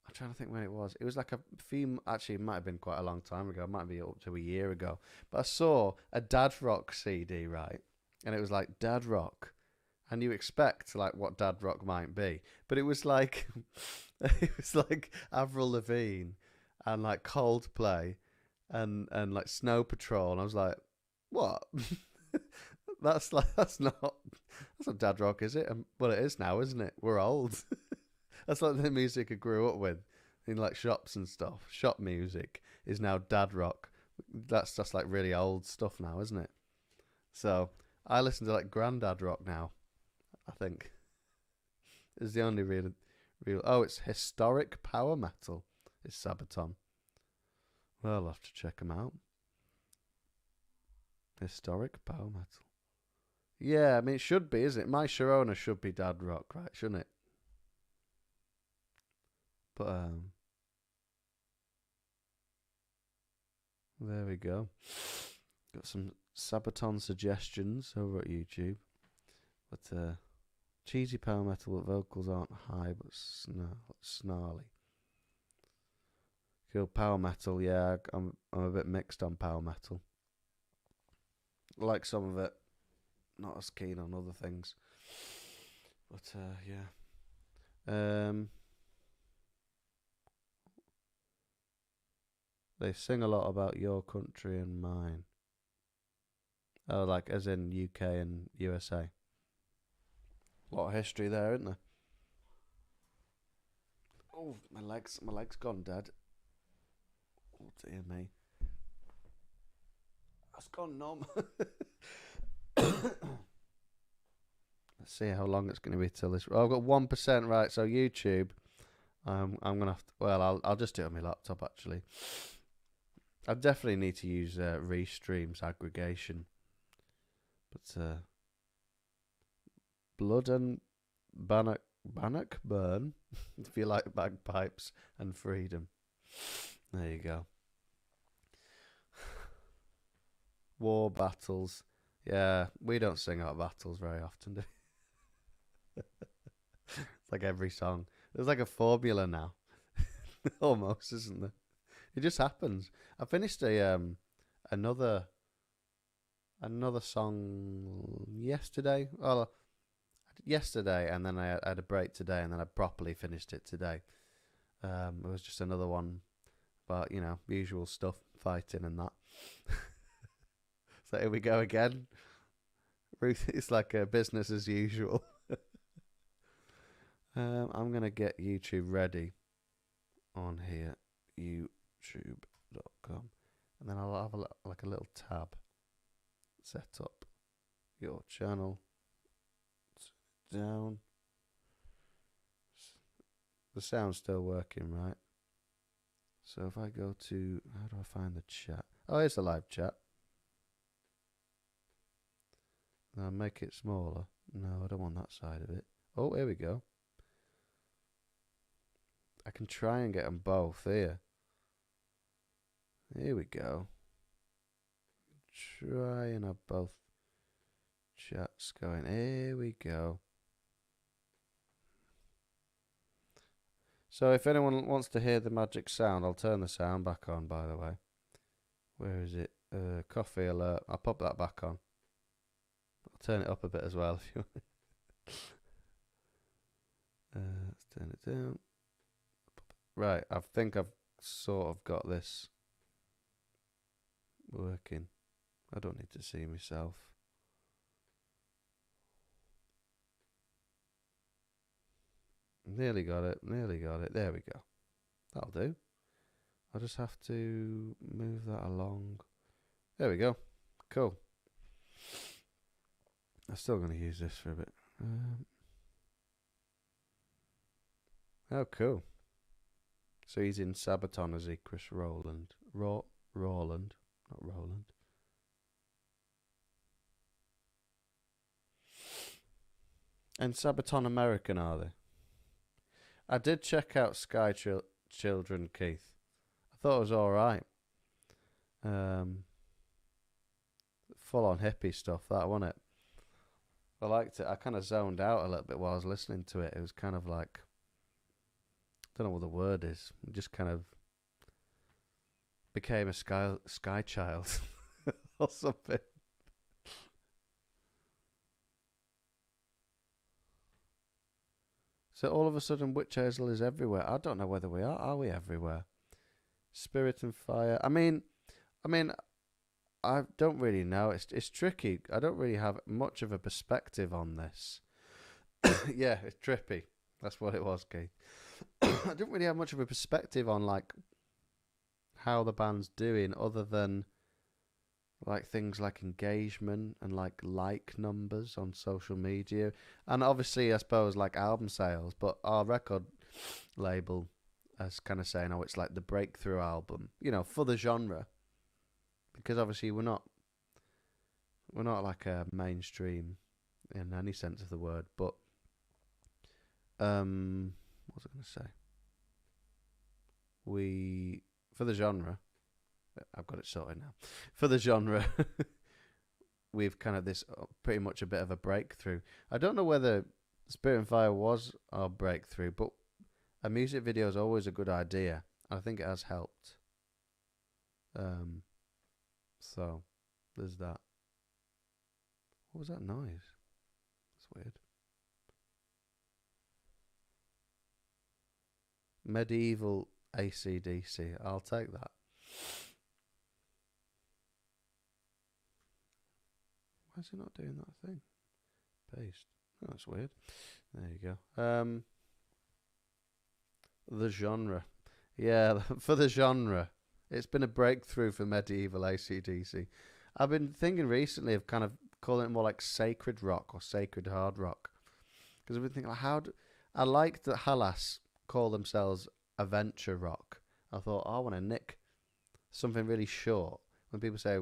I'm trying to think when it was. It was like a few. Actually, it might have been quite a long time ago. It might be up to a year ago. But I saw a dad rock CD, right? And it was like dad rock, and you expect like what dad rock might be, but it was like it was like Avril Lavigne and like Coldplay and like Snow Patrol, and I was like, what? That's not dad rock, is it? Well, it is now, isn't it? We're old. That's like the music I grew up with in like shops and stuff. Shop music is now dad rock. That's just like really old stuff now, isn't it? So I listen to like granddad rock now. I think is the only real. Oh, it's historic power metal. It's Sabaton. Well, I'll have to check them out. Historic power metal. Yeah, I mean it should be, isn't it? My Sharona should be dad rock, right? Shouldn't it? But there we go. Got some Sabaton suggestions over at YouTube. But cheesy power metal vocals aren't high but snarly. Cool, power metal, yeah, I'm a bit mixed on power metal. I like some of it, not as keen on other things. But yeah. They sing a lot about your country and mine. Oh, like as in UK and USA. A lot of history there, isn't there? Oh, my leg's gone dead. Oh dear me. That's gone numb. Let's see how long it's going to be till this. Oh, I've got 1% right. So YouTube, I'm gonna have to. Well, I'll just do it on my laptop actually. I definitely need to use Restream's aggregation. But Blood and Bannock Burn, if you like bagpipes and freedom. There you go. War battles. Yeah, we don't sing out battles very often, do we? It's like every song. There's like a formula now. Almost, isn't there? It just happens. I finished another song yesterday. Well, yesterday, and then I had a break today, and then I properly finished it today. It was just another one about usual stuff, fighting and that. So here we go again. Ruth, it's like a business as usual. I'm gonna get YouTube ready on here, YouTube.com, and then I'll have a little tab. Set up your channel down. The sound's still working, right? So if I go to, how do I find the chat? Oh, here's the live chat. Now make it smaller. No, I don't want that side of it. Oh, here we go. I can try and get them both here. Here we go. Try and have both chats going. Here we go. So if anyone wants to hear the magic sound, I'll turn the sound back on, by the way. Where is it? Coffee alert. I'll pop that back on. I'll turn it up a bit as well if you want. Let's turn it down. Right, I think I've sort of got this working. I don't need to see myself. Nearly got it, nearly got it. There we go. That'll do. I'll just have to move that along. There we go. Cool. I'm still going to use this for a bit. Oh, cool. So he's in Sabaton, is he? Chris Rowland. Rawland, not Roland. And Sabaton American, are they? I did check out Sky Children, Keith. I thought it was alright. Full on hippie stuff, that, wasn't it? I liked it. I kind of zoned out a little bit while I was listening to it. It was kind of like, I don't know what the word is. It just kind of became a sky child or something. So all of a sudden, Witch Hazel is everywhere. I don't know whether we are. Are we everywhere? Spirit and Fire. I mean, I don't really know. It's tricky. I don't really have much of a perspective on this. Yeah, it's trippy. That's what it was, Keith. I don't really have much of a perspective on like how the band's doing, other than like things like engagement and like numbers on social media, and obviously I suppose like album sales. But our record label is kind of saying, oh, it's like the breakthrough album, for the genre, because obviously we're not like a mainstream in any sense of the word. But what was I going to say? For the genre, I've got it sorted now. For the genre, we've kind of this pretty much a bit of a breakthrough. I don't know whether Spirit and Fire was our breakthrough, but a music video is always a good idea. I think it has helped. So there's that. What was that noise? That's weird. Medieval AC/DC. I'll take that. Why is it not doing that thing? Paste. Oh, that's weird. There you go. The genre. Yeah, for the genre. It's been a breakthrough for medieval AC/DC. I've been thinking recently of kind of calling it more like sacred rock or sacred hard rock. Because I've been thinking, I liked that Halas call themselves adventure rock. I thought, I want to nick something really short. When people say,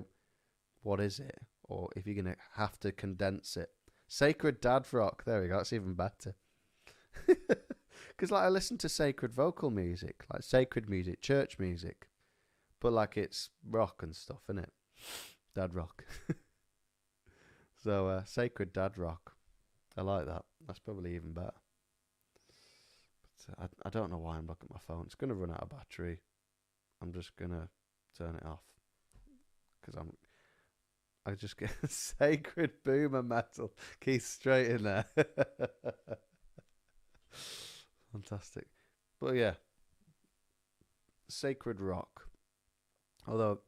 what is it? Or if you're going to have to condense it. Sacred dad rock. There we go. That's even better. Because I listen to sacred vocal music, like sacred music, church music. But like it's rock and stuff, innit? Dad rock. So sacred dad rock. I like that. That's probably even better. But I don't know why I'm looking at my phone. It's going to run out of battery. I'm just going to turn it off. Because I just get sacred boomer metal. Keith straight in there. Fantastic. But yeah. Sacred rock. Although,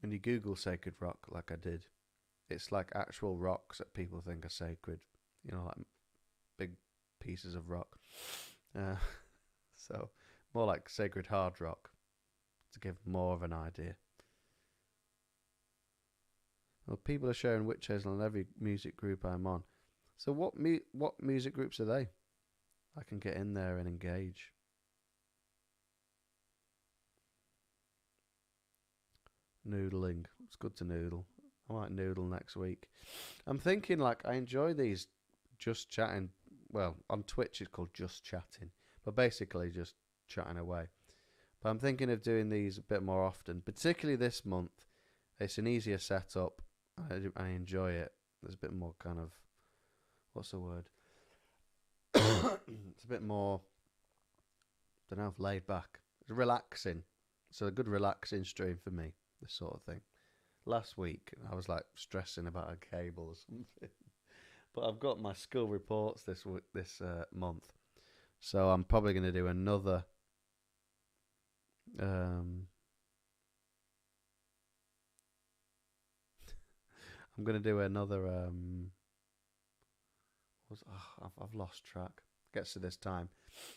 when you Google sacred rock, like I did, it's like actual rocks that people think are sacred. Like big pieces of rock. So, more like sacred hard rock, to give more of an idea. Well, people are sharing Witch Hazel on every music group I'm on. So what music groups are they? I can get in there and engage. Noodling. It's good to noodle. I might noodle next week. I'm thinking I enjoy these just chatting. Well, on Twitch it's called just chatting. But basically just chatting away. But I'm thinking of doing these a bit more often. Particularly this month. It's an easier setup. I enjoy it. There's a bit more kind of... What's the word? It's a bit more... I don't know, laid back. It's relaxing. So a good relaxing stream for me. This sort of thing. Last week, I was stressing about a cable or something. But I've got my school reports this month. So I'm probably going to do another I'm gonna do another. I've lost track. Gets to this time.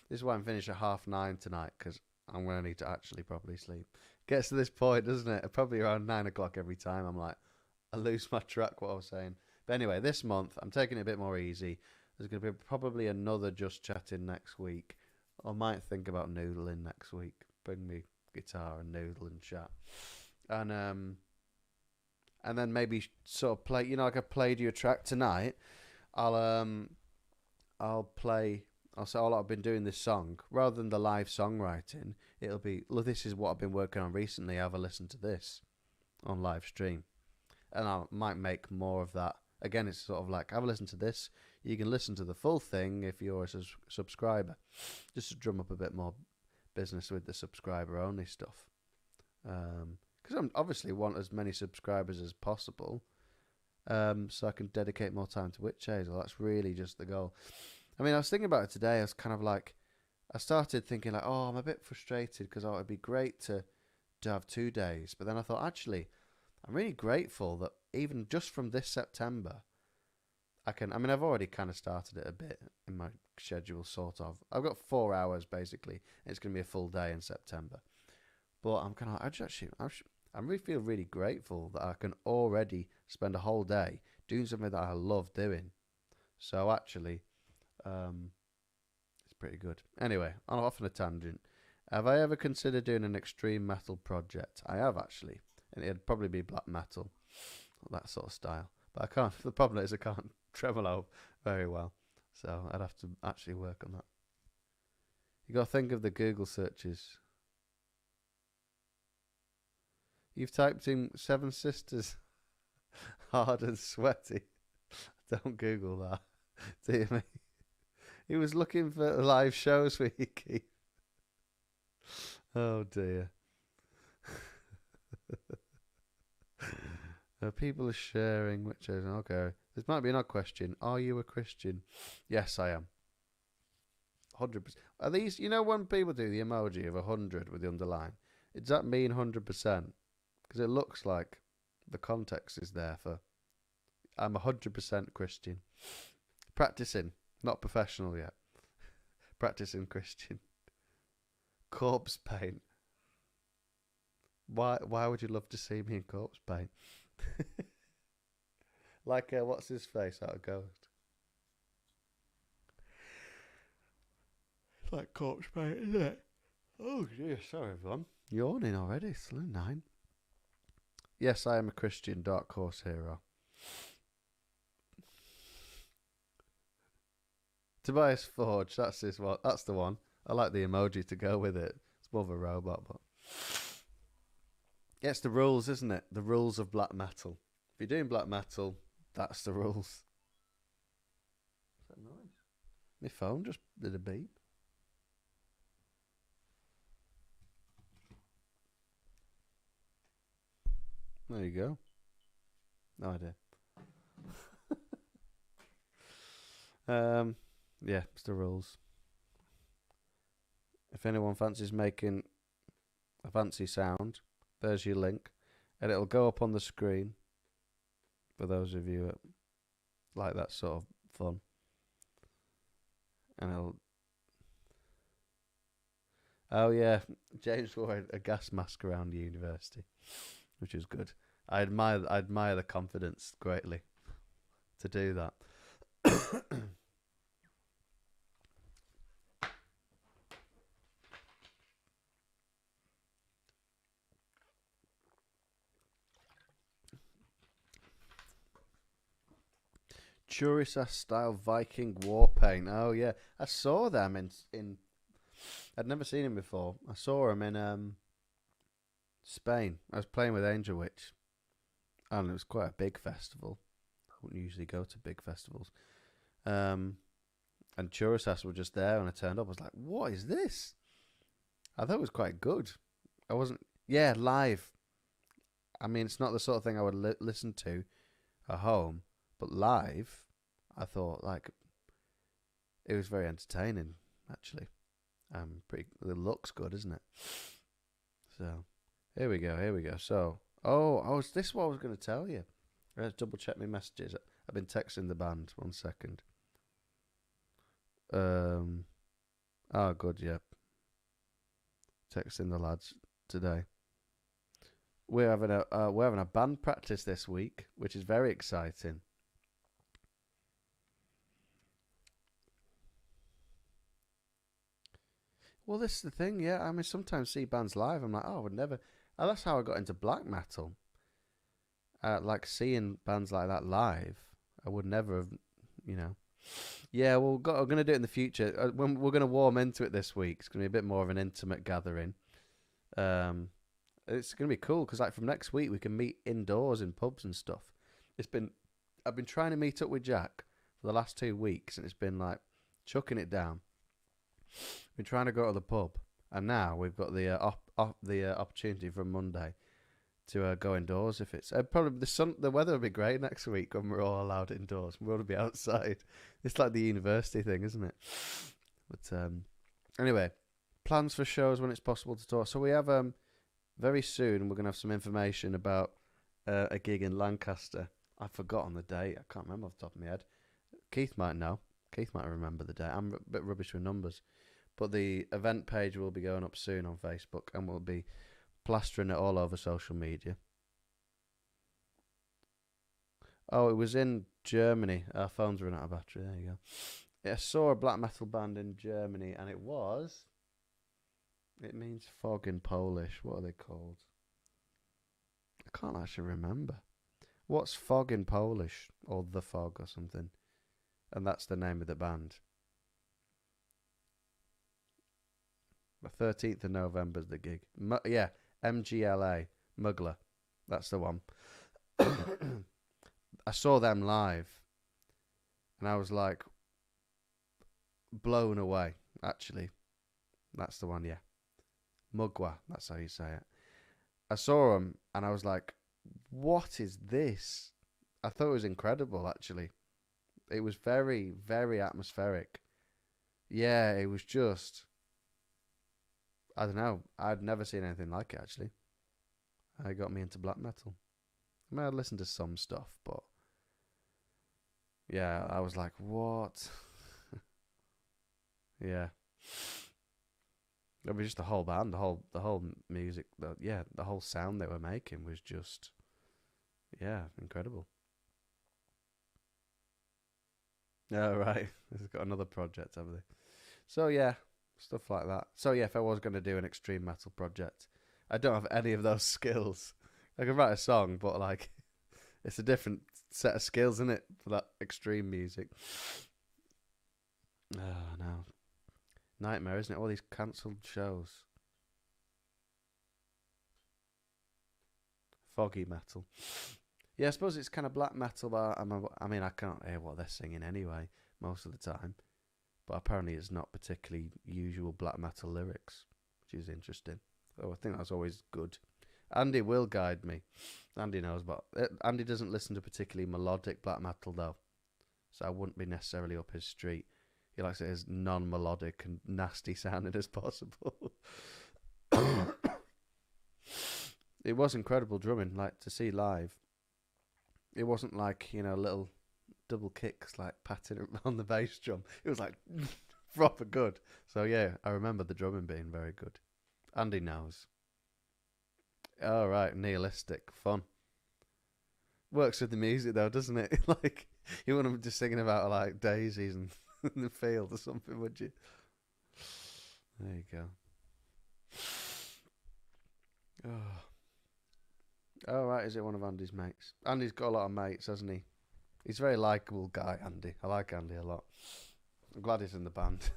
This is why I'm finished at 9:30 tonight because I'm gonna need to actually properly sleep. Gets to this point, doesn't it? Probably around 9 o'clock every time. I'm like, I lose my track. What I was saying. But anyway, this month I'm taking it a bit more easy. There's gonna be probably another just chatting next week. I might think about noodling next week. Bring me guitar and noodle and chat. And then maybe sort of play. You know, like I played you a track tonight. I'll play. I'll say, I've been doing this song rather than the live songwriting. It'll be, look, this is what I've been working on recently. Have a listen to this on live stream, and I might make more of that. Again, it's sort of like, have a listen to this. You can listen to the full thing if you're a subscriber, just to drum up a bit more business with the subscriber only stuff. Because I obviously want as many subscribers as possible, so I can dedicate more time to Witch Hazel. That's really just the goal. I mean, I was thinking about it today. I was kind of like, I started thinking like, oh, I'm a bit frustrated because it'd be great to have 2 days. But then I thought, actually, I'm really grateful that even just from this September, I mean, I've already kind of started it a bit in my schedule, sort of. I've got 4 hours basically, and it's going to be a full day in September. But I'm kind of, I really feel really grateful that I can already spend a whole day doing something that I love doing. So actually, it's pretty good. Anyway, I'm off on a tangent. Have I ever considered doing an extreme metal project? I have actually, and it'd probably be black metal, that sort of style. But I can't. The problem is I can't tremolo very well, so I'd have to actually work on that. You got to think of the Google searches. You've typed in Seven Sisters, hard and sweaty. Don't Google that, dear me. He was looking for live shows for you, Keith. Oh dear. People are sharing which is okay. This might be another question. Are you a Christian? Yes, I am. 100%. Are these? You know when people do the emoji of 100 with the underline? Does that mean 100%? Because it looks like the context is there for. I'm 100% Christian. Practicing, not professional yet. Practicing Christian. Corpse paint. Why would you love to see me in corpse paint? Like what's his face out of Ghost? It's like corpse paint, isn't it? Oh dear, sorry everyone. Yawning already, it's 9. Yes, I am a Christian dark horse hero. Tobias Forge, that's his one. That's the one. I like the emoji to go with it. It's more of a robot, but yeah, it's the rules, isn't it? The rules of black metal. If you're doing black metal, that's the rules. What's that noise? My phone just did a beep. There you go. No idea. Yeah, it's the rules. If anyone fancies making a fancy sound, there's your link, and it'll go up on the screen for those of you that like that sort of fun. And it'll. Oh yeah, James wore a gas mask around the university, which is good. I admire the confidence greatly to do that. Churisa style Viking war paint. Oh yeah, I saw them in. I'd never seen him before. I saw him in Spain. I was playing with Angel Witch, and it was quite a big festival. I wouldn't usually go to big festivals. And Churasas were just there, and I turned up. I was like, "What is this?" I thought it was quite good. I wasn't. Yeah, live. I mean, it's not the sort of thing I would listen to at home, but live, I thought like it was very entertaining. Actually, pretty. It looks good, isn't it? So here we go. Here we go. So this is what I was going to tell you. Let's double check my messages. I've been texting the band. 1 second. Oh, good. Yep. Texting the lads today. We're having a band practice this week, which is very exciting. Well, this is the thing, yeah. I mean, sometimes see bands live. I'm like, oh, I would never. Oh, that's how I got into black metal. Like seeing bands like that live, I would never have, you know. Yeah, well, we're going to do it in the future. When we're going to warm into it this week. It's going to be a bit more of an intimate gathering. It's going to be cool because, like, from next week we can meet indoors in pubs and stuff. I've been trying to meet up with Jack for the last 2 weeks, and it's been like chucking it down. We're trying to go to the pub, and now we've got the opportunity from Monday to go indoors. If it's probably the weather will be great next week when we're all allowed indoors. We're going to be outside. It's like the university thing, isn't it? But anyway, plans for shows when it's possible to talk. So we have very soon we're going to have some information about a gig in Lancaster. I've forgotten the date. I can't remember off the top of my head. Keith might know. Keith might remember the date. I'm a bit rubbish with numbers. But the event page will be going up soon on Facebook, and we'll be plastering it all over social media. Oh, it was in Germany. Our phones ran out of battery. There you go. Yeah, I saw a black metal band in Germany, and it means fog in Polish. What are they called? I can't actually remember. What's fog in Polish? Or the fog or something. And that's the name of the band. The 13th of November is the gig. Yeah, MGLA, Muggler. That's the one. I saw them live, and I was like blown away, actually. That's the one, yeah. Mugwa, that's how you say it. I saw them, and I was like, what is this? I thought it was incredible, actually. It was very, very atmospheric. Yeah, it was just... I don't know. I'd never seen anything like it, actually. It got me into black metal. I mean, I'd listened to some stuff, but... yeah, I was like, what? Yeah. It was just the whole band, the whole music, the whole sound they were making was just... yeah, incredible. Oh, right. They've got another project, haven't they? So, yeah, stuff like that. So, yeah, if I was going to do an extreme metal project, I don't have any of those skills. I can write a song, but, like, it's a different set of skills, isn't it, for that extreme music? Oh, no. Nightmare, isn't it? All these cancelled shows. Foggy metal. Yeah, I suppose it's kind of black metal, but I mean, I can't hear what they're singing anyway most of the time. But apparently it's not particularly usual black metal lyrics, which is interesting. Oh, I think that's always good. Andy will guide me. Andy knows, but Andy doesn't listen to particularly melodic black metal, though. So I wouldn't be necessarily up his street. He likes it as non-melodic and nasty sounding as possible. It was incredible drumming, like, to see live. It wasn't like, little double kicks, like patting on the bass drum. It was like proper good. So yeah, I remember the drumming being very good. Andy knows. All right, nihilistic fun. Works with the music though, doesn't it? Like, you wouldn't be just singing about like daisies and in the field or something, would you? There you go. Oh. Oh, right, is it one of Andy's mates? Andy's got a lot of mates, hasn't he? He's a very likeable guy, Andy. I like Andy a lot. I'm glad he's in the band.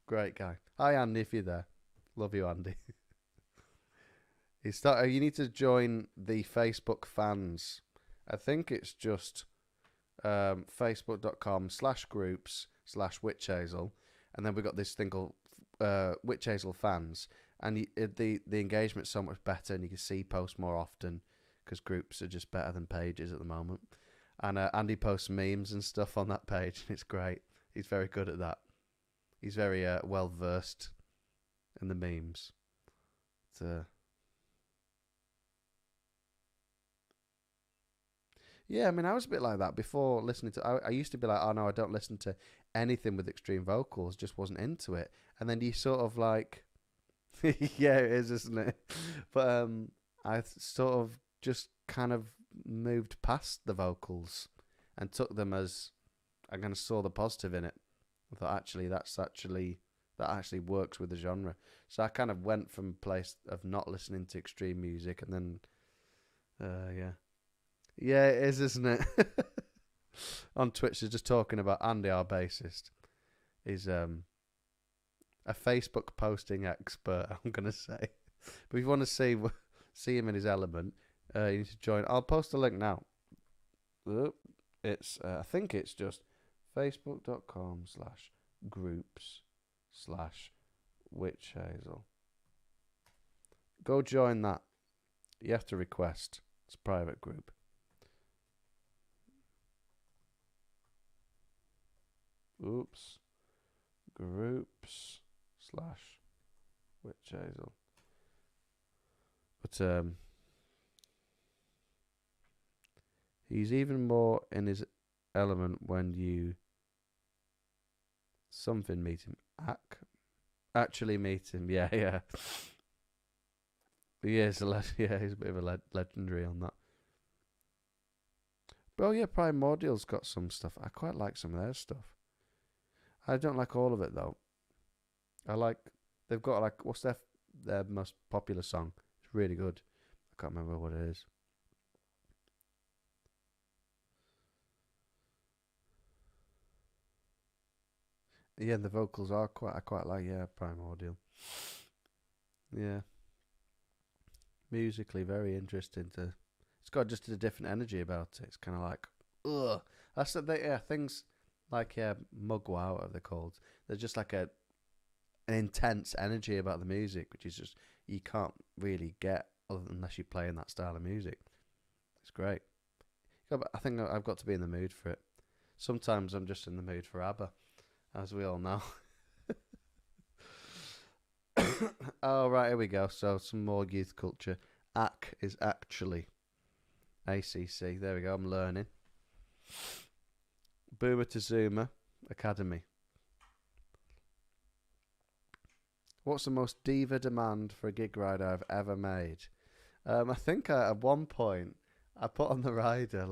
Great guy. Hi, Andy, if you're there. Love you, Andy. You need to join the Facebook fans. I think it's just facebook.com/groups/witchhazel. And then we've got this thing called Witch Hazel fans. And the engagement's so much better, and you can see posts more often because groups are just better than pages at the moment. And Andy posts memes and stuff on that page, and it's great. He's very good at that. He's very well versed in the memes. Yeah, I mean, I was a bit like that before listening to. I used to be like, oh no, I don't listen to anything with extreme vocals. Just wasn't into it. And then you sort of like, yeah, it is, isn't it? But sort of just kind of moved past the vocals and took them as I kind of saw the positive in it. I thought that actually works with the genre. So I kind of went from a place of not listening to extreme music, and then yeah, yeah, it is, isn't it? On Twitch, they're just talking about Andy, our bassist. He's a Facebook posting expert. I'm gonna say, but if you want to see him in his element, you need to join. I'll post a link now. It's I think it's just facebook.com/groups/witch hazel. Go join that. You have to request. It's a private group. Oops. Groups/witch hazel. But he's even more in his element when you something meet him. Actually meet him. Yeah, yeah. He is yeah, he's a bit of a legendary on that. Well, yeah, Primordial's got some stuff. I quite like some of their stuff. I don't like all of it though. I like they've got like what's their most popular song? It's really good. I can't remember what it is. Yeah, the vocals are I quite like, yeah, Primordial. Yeah. Musically very interesting to it's got just a different energy about it. It's kinda like ugh. That's the yeah, things like Mugwai, what are they called? There's just like an intense energy about the music, which is just you can't really get unless you're playing that style of music. It's great. I think I've got to be in the mood for it. Sometimes I'm just in the mood for ABBA, as we all know. Oh, right, here we go. So, some more youth culture. AC is actually ACC. There we go, I'm learning. Boomer to Zoomer Academy. What's the most diva demand for a gig rider I've ever made? I think at one point I put on the rider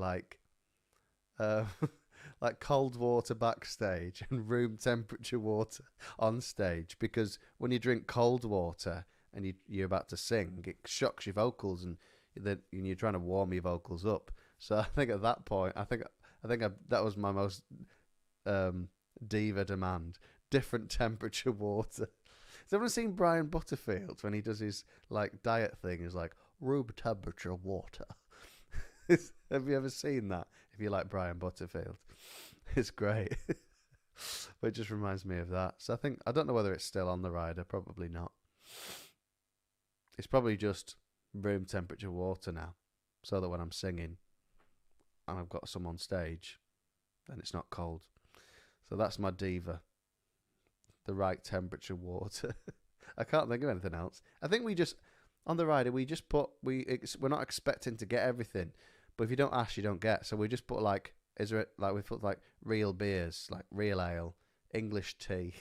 uh, like cold water backstage and room temperature water on stage because when you drink cold water and you're about to sing, it shocks your vocals and you're trying to warm your vocals up. So I think at that point, that was my most diva demand. Different temperature water. Has everyone seen Brian Butterfield when he does his like diet thing? He's like room temperature water. Have you ever seen that? If you like Brian Butterfield, it's great. But it just reminds me of that. So I don't know whether it's still on the rider. Probably not. It's probably just room temperature water now, so that when I'm singing and I've got some on stage, then it's not cold. So that's my diva. The right temperature water. I can't think of anything else. I think we just on the rider we're not expecting to get everything, but if you don't ask, you don't get. So we just put like we put like real beers, like real ale, English tea,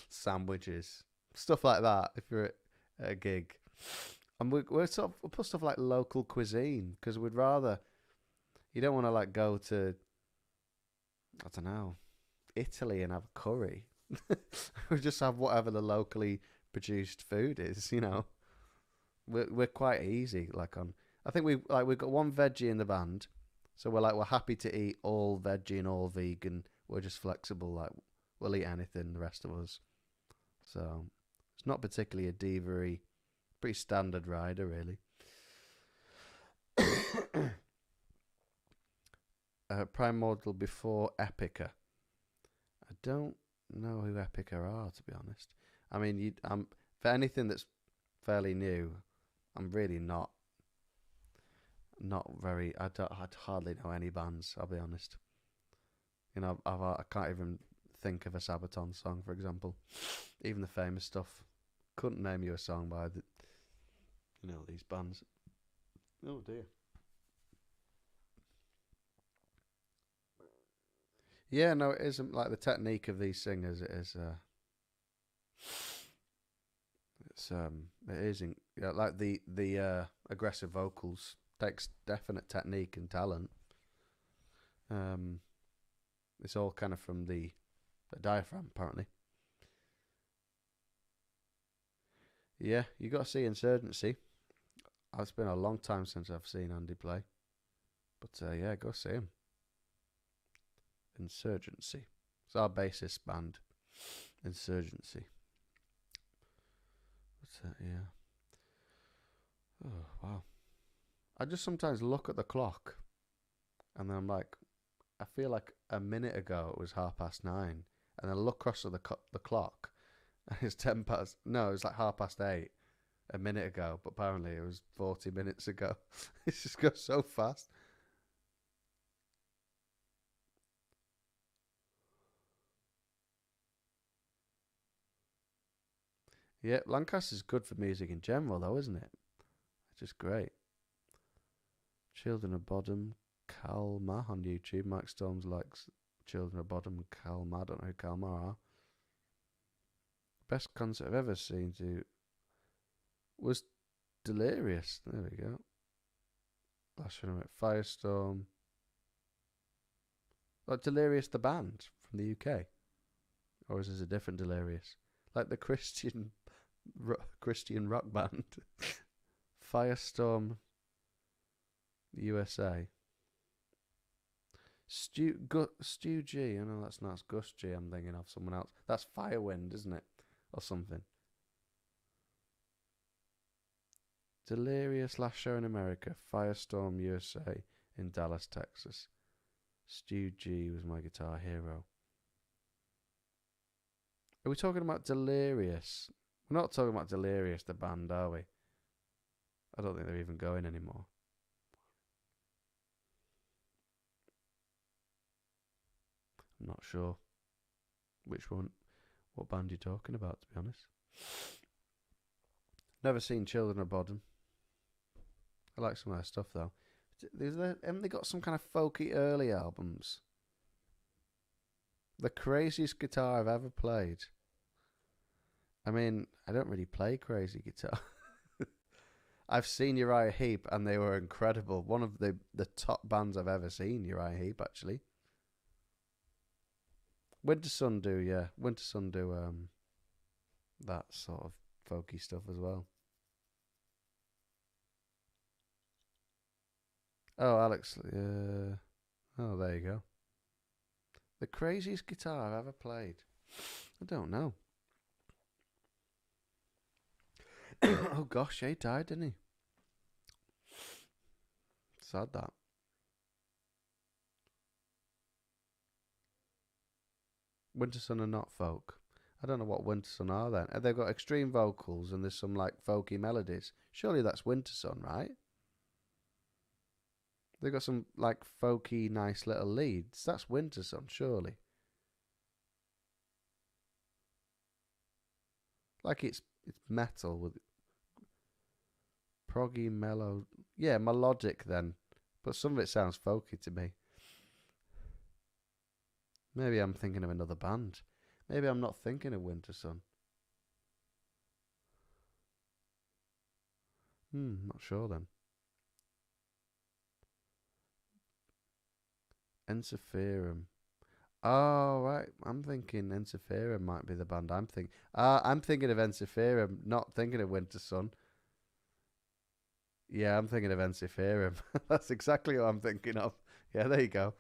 sandwiches, stuff like that. If you're at a gig, and we'll put stuff like local cuisine because we'd rather. You don't want to like go to I don't know Italy and have a curry. We just have whatever the locally produced food is, you know. We're quite easy. I think we've got one veggie in the band, so we're happy to eat all veggie and all vegan. We're just flexible. Like we'll eat anything. The rest of us. So it's not particularly a diva-y, pretty standard rider really. Primordial before Epica. I don't know who Epica are, to be honest. I mean, for anything that's fairly new, I'm really not very. I'd hardly know any bands. I'll be honest. You know, I can't even think of a Sabaton song, for example. Even the famous stuff. Couldn't name you a song by the. You know, these bands. Oh dear. Yeah, no, it isn't like the technique of these singers. It is. It isn't like the aggressive vocals takes definite technique and talent. Um, it's all kind of from the diaphragm, apparently. Yeah, you got to see Insurgency. It's been a long time since I've seen Andy play, but yeah, go see him. Insurgency. It's our bassist band, Insurgency. But yeah. Oh wow. I just sometimes look at the clock, and then I'm like, I feel like a minute ago it was 9:30, and then I look across at the clock, and it's 10 past. No, it was like 8:30 a minute ago, but apparently it was 40 minutes ago. It just goes so fast. Yeah, Lancaster's good for music in general, though, isn't it? It's just great. Children of Bodom, Kalma on YouTube. Mike Storms likes Children of Bodom and Kalma. I don't know who Kalma are. Best concert I've ever seen was Delirious. There we go. Last one at Firestorm. Like Delirious the band from the UK, or is this a different Delirious? Like the Christian rock band. Firestorm USA. Stu G. I know that's not Gus G. I'm thinking of someone else. That's Firewind, isn't it, or something? Delirious last show in America. Firestorm USA in Dallas, Texas. Stu G was my guitar hero. Are we talking about Delirious? We're not talking about Delirious, the band, are we? I don't think they're even going anymore. I'm not sure which one, what band you're talking about, to be honest. Never seen Children of Bodom. I like some of their stuff, though. Haven't they got some kind of folky early albums? The craziest guitar I've ever played. I mean, I don't really play crazy guitar. I've seen Uriah Heep, and they were incredible. One of the top bands I've ever seen, Uriah Heep, actually. Winter Sun do, yeah. Winter Sun do that sort of folky stuff as well. Oh, Alex. Oh, there you go. The craziest guitar I've ever played. I don't know. Oh gosh, he died, didn't he? Sad that. Winter Sun are not folk. I don't know what Winter Sun are then. They've got extreme vocals and there's some like folky melodies. Surely that's Winter Sun, right? They've got some like folky, nice little leads. That's Winter Sun, surely. Like it's metal with proggy, mellow. Yeah, melodic then. But some of it sounds folky to me. Maybe I'm thinking of another band. Maybe I'm not thinking of Winter Sun. Not sure then. Ensiferum. Oh, right. I'm thinking Ensiferum might be the band I'm thinking. I'm thinking of Ensiferum, not thinking of Winter Sun. Yeah, I'm thinking of Ensiferum. That's exactly what I'm thinking of. Yeah, there you go.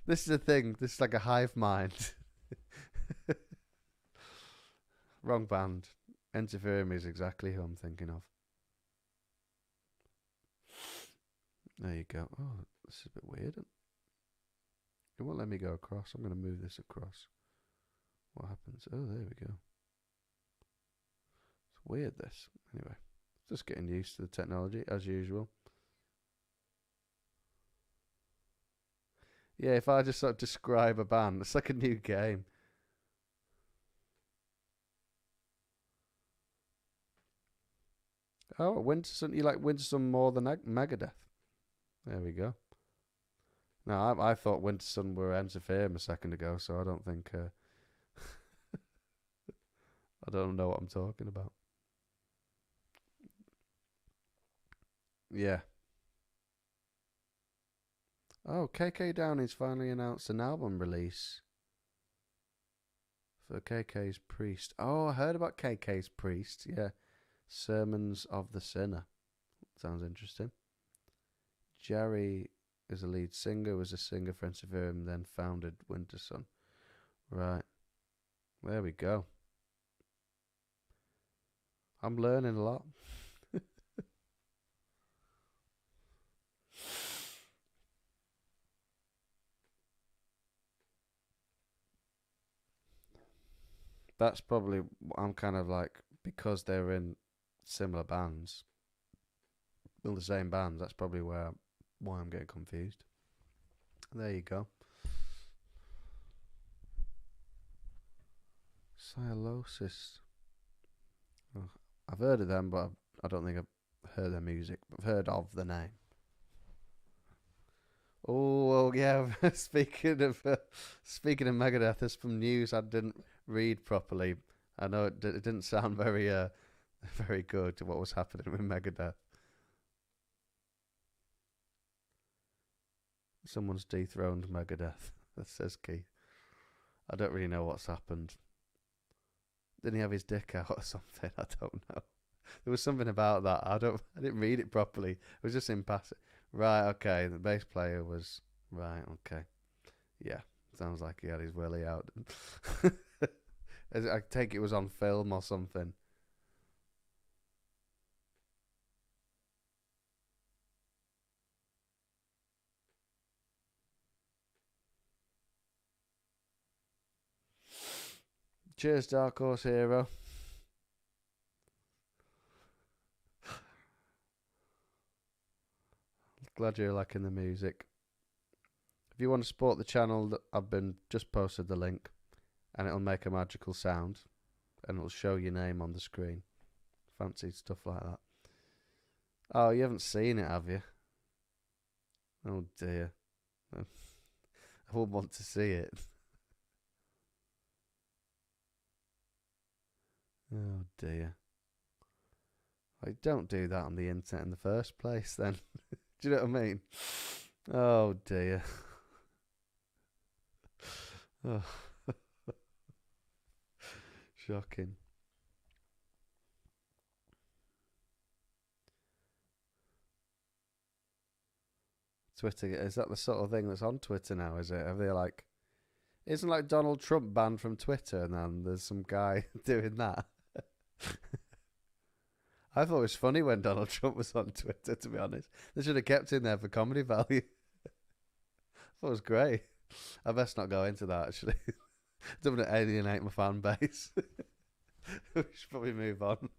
This is a thing. This is like a hive mind. Wrong band. Ensiferum is exactly who I'm thinking of. There you go. Oh, this is a bit weird. It won't let me go across. I'm going to move this across. What happens? Oh, there we go. It's weird, this. Anyway, just getting used to the technology, as usual. Yeah, if I just sort of describe a band, it's like a new game. Oh, Winter Sun. You like Winter Sun more than Megadeth? There we go. No, I thought Winter Sun were Enterfame a second ago, so I don't think I don't know what I'm talking about. Yeah. Oh, KK Downey's finally announced an album release for KK's Priest. Oh, I heard about KK's Priest. Yeah. Sermons of the Sinner. Sounds interesting. Jerry is a lead singer, was a singer for Enterfame, then founded Winter Sun. Right. There we go. I'm learning a lot. That's probably, I'm kind of like, because they're in similar bands, well, the same bands, that's probably why I'm getting confused. There you go. Sialosis. Oh, I've heard of them, but I don't think I've heard their music. I've heard of the name. Oh well, yeah. Speaking of Megadeth, there's some news I didn't read properly. I know it didn't sound very very good what was happening with Megadeth. Someone's dethroned Megadeth. That says Keith. I don't really know what's happened. Didn't he have his dick out or something? I don't know. There was something about that. I didn't read it properly. It was just in passing. Right, okay. The bass player was right, okay. Yeah. Sounds like he had his willy out. I take it was on film or something. Cheers, Dark Horse Hero. Glad you're liking the music. If you want to support the channel, I've been just posted the link, and it'll make a magical sound, and it'll show your name on the screen. Fancy stuff like that. Oh, you haven't seen it, have you? Oh dear. I wouldn't want to see it. Oh dear. Like, don't do that on the internet in the first place, then. Do you know what I mean? Oh dear. Oh. Shocking. Twitter, is that the sort of thing that's on Twitter now, is it? Have they like, isn't like Donald Trump banned from Twitter and then there's some guy doing that? I thought it was funny when Donald Trump was on Twitter, to be honest. They should have kept him there for comedy value. I thought it was great. I best not go into that, actually. Don't want to alienate my fan base. We should probably move on.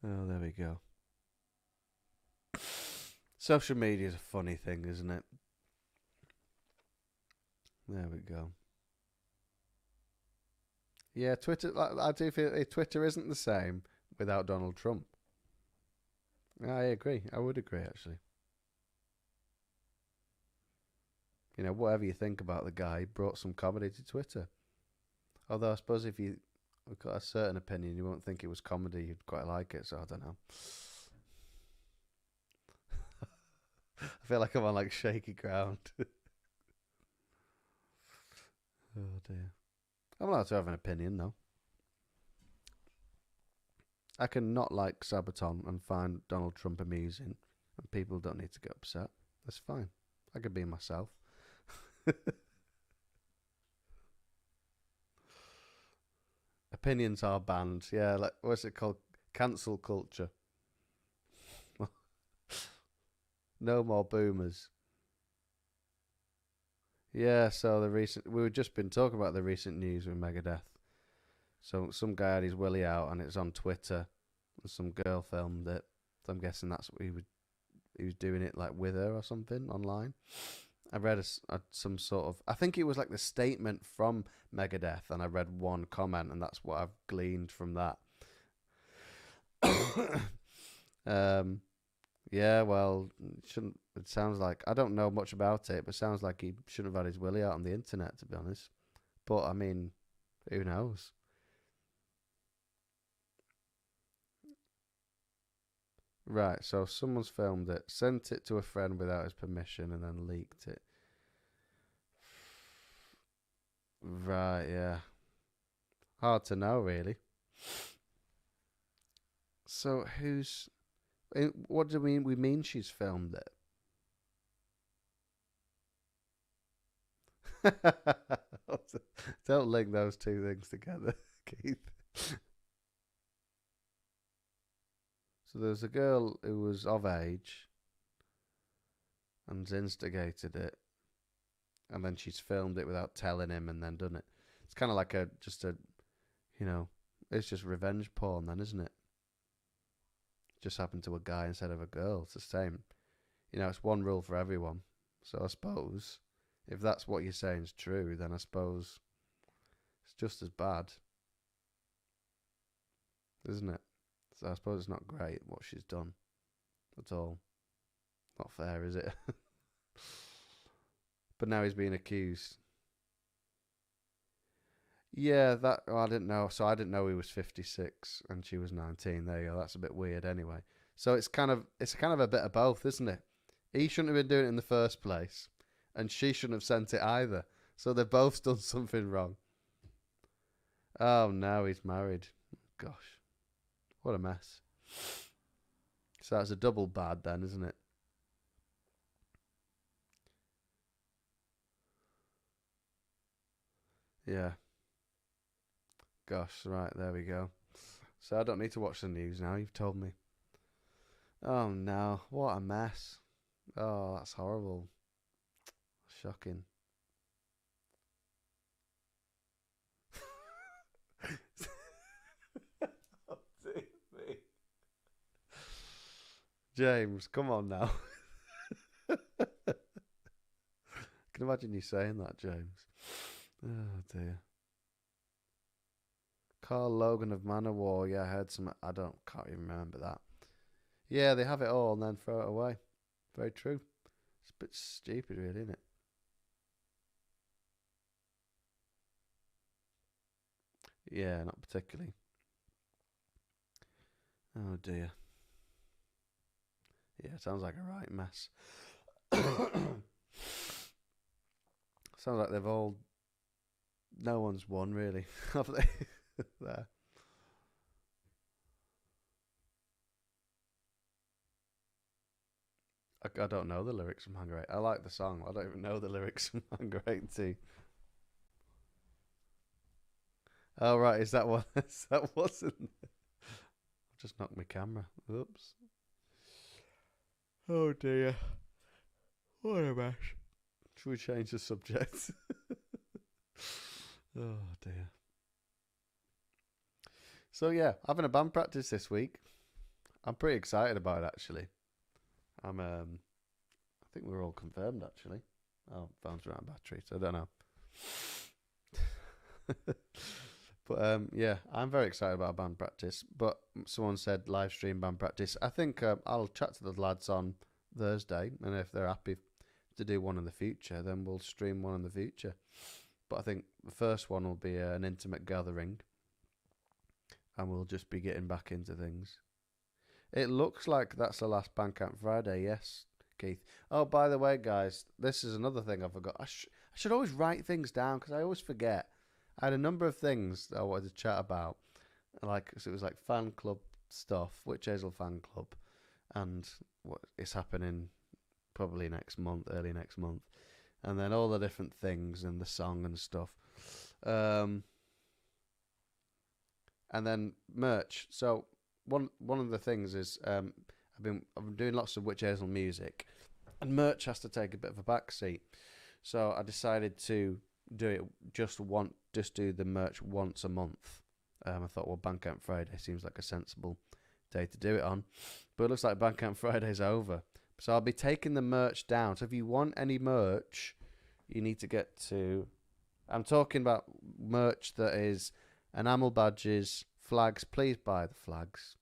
Oh, there we go. Social media is a funny thing, isn't it? There we go. Yeah, Twitter. I do feel Twitter isn't the same without Donald Trump. I agree. I would agree, actually. You know, whatever you think about the guy, he brought some comedy to Twitter. Although I suppose if you've got a certain opinion, you won't think it was comedy. You'd quite like it. So I don't know. I feel like I'm on like shaky ground. Oh dear. I'm allowed to have an opinion though. I can not like Sabaton and find Donald Trump amusing, and people don't need to get upset. That's fine. I can be myself. Opinions are banned. Yeah, like what's it called? Cancel culture. No more boomers. Yeah, so we were just been talking about the recent news with Megadeth. So some guy had his willy out, and it's on Twitter. And some girl filmed it. So I'm guessing that's what he was doing it like with her or something online. I read some sort of, I think it was like the statement from Megadeth, and I read one comment, and that's what I've gleaned from that. Yeah, well, shouldn't. It sounds like, I don't know much about it, but it sounds like he shouldn't have had his willy out on the internet, to be honest. But I mean, who knows? Right, so someone's filmed it, sent it to a friend without his permission, and then leaked it. Right, yeah. Hard to know, really. So who's? What do we mean? She's filmed it. Don't link those two things together, Keith. So there's a girl who was of age and's instigated it, and then she's filmed it without telling him, and then done it. It's kind of like you know, it's just revenge porn, then, isn't it? Just happened to a guy instead of a girl. It's the same. It's one rule for everyone. So I suppose if that's what you're saying is true, then I suppose it's just as bad, isn't it? So I suppose it's not great what she's done at all. Not fair, is it? But now he's being accused. Yeah, that I didn't know. So I didn't know he was 56 and she was 19. There you go. That's a bit weird, anyway. So it's kind of a bit of both, isn't it? He shouldn't have been doing it in the first place, and she shouldn't have sent it either. So they've both done something wrong. Oh, now he's married. Gosh, what a mess. So that's a double bad then, isn't it? Yeah. Gosh, right, there we go. So I don't need to watch the news now. You've told me. Oh no, what a mess. Oh, that's horrible. Shocking. Oh, dear me. James, come on now. I can imagine you saying that, James. Oh dear. Carl Logan of Manowar. Yeah, I heard some. Can't even remember that. Yeah, they have it all and then throw it away. Very true. It's a bit stupid, really, isn't it? Yeah, not particularly. Oh dear. Yeah, sounds like a right mess. Sounds like they've all. No one's won, really, have they? There. I don't know the lyrics from Hunger 8. I like the song. I don't even know the lyrics from Hunger 8. Oh, right. Is that what? Is that what's in there? I've just knocked my camera. Oops. Oh, dear. What a mess. Should we change the subject? Oh, dear. So, yeah, having a band practice this week. I'm pretty excited about it, actually. I think we're all confirmed, actually. Oh, phone's running out of battery, so I don't know. But yeah, I'm very excited about band practice. But someone said live stream band practice. I think I'll chat to the lads on Thursday, and if they're happy to do one in the future, then we'll stream one in the future. But I think the first one will be an intimate gathering, and we'll just be getting back into things. It looks like that's the last Bandcamp Friday, yes, Keith. Oh, by the way, guys, this is another thing I forgot. I should always write things down because I always forget. I had a number of things that I wanted to chat about. So it was like fan club stuff, Witch Hazel fan club, and what is happening probably next month, early next month, and then all the different things and the song and stuff. And then merch. So one of the things is I've been doing lots of Witch Hazel music, and merch has to take a bit of a backseat. So I decided to do it just do the merch once a month. I thought, well, Bandcamp Friday seems like a sensible day to do it on, but it looks like Bandcamp Friday's over. So I'll be taking the merch down. So if you want any merch, you need to get to. I'm talking about merch that is enamel badges, flags. Please buy the flags.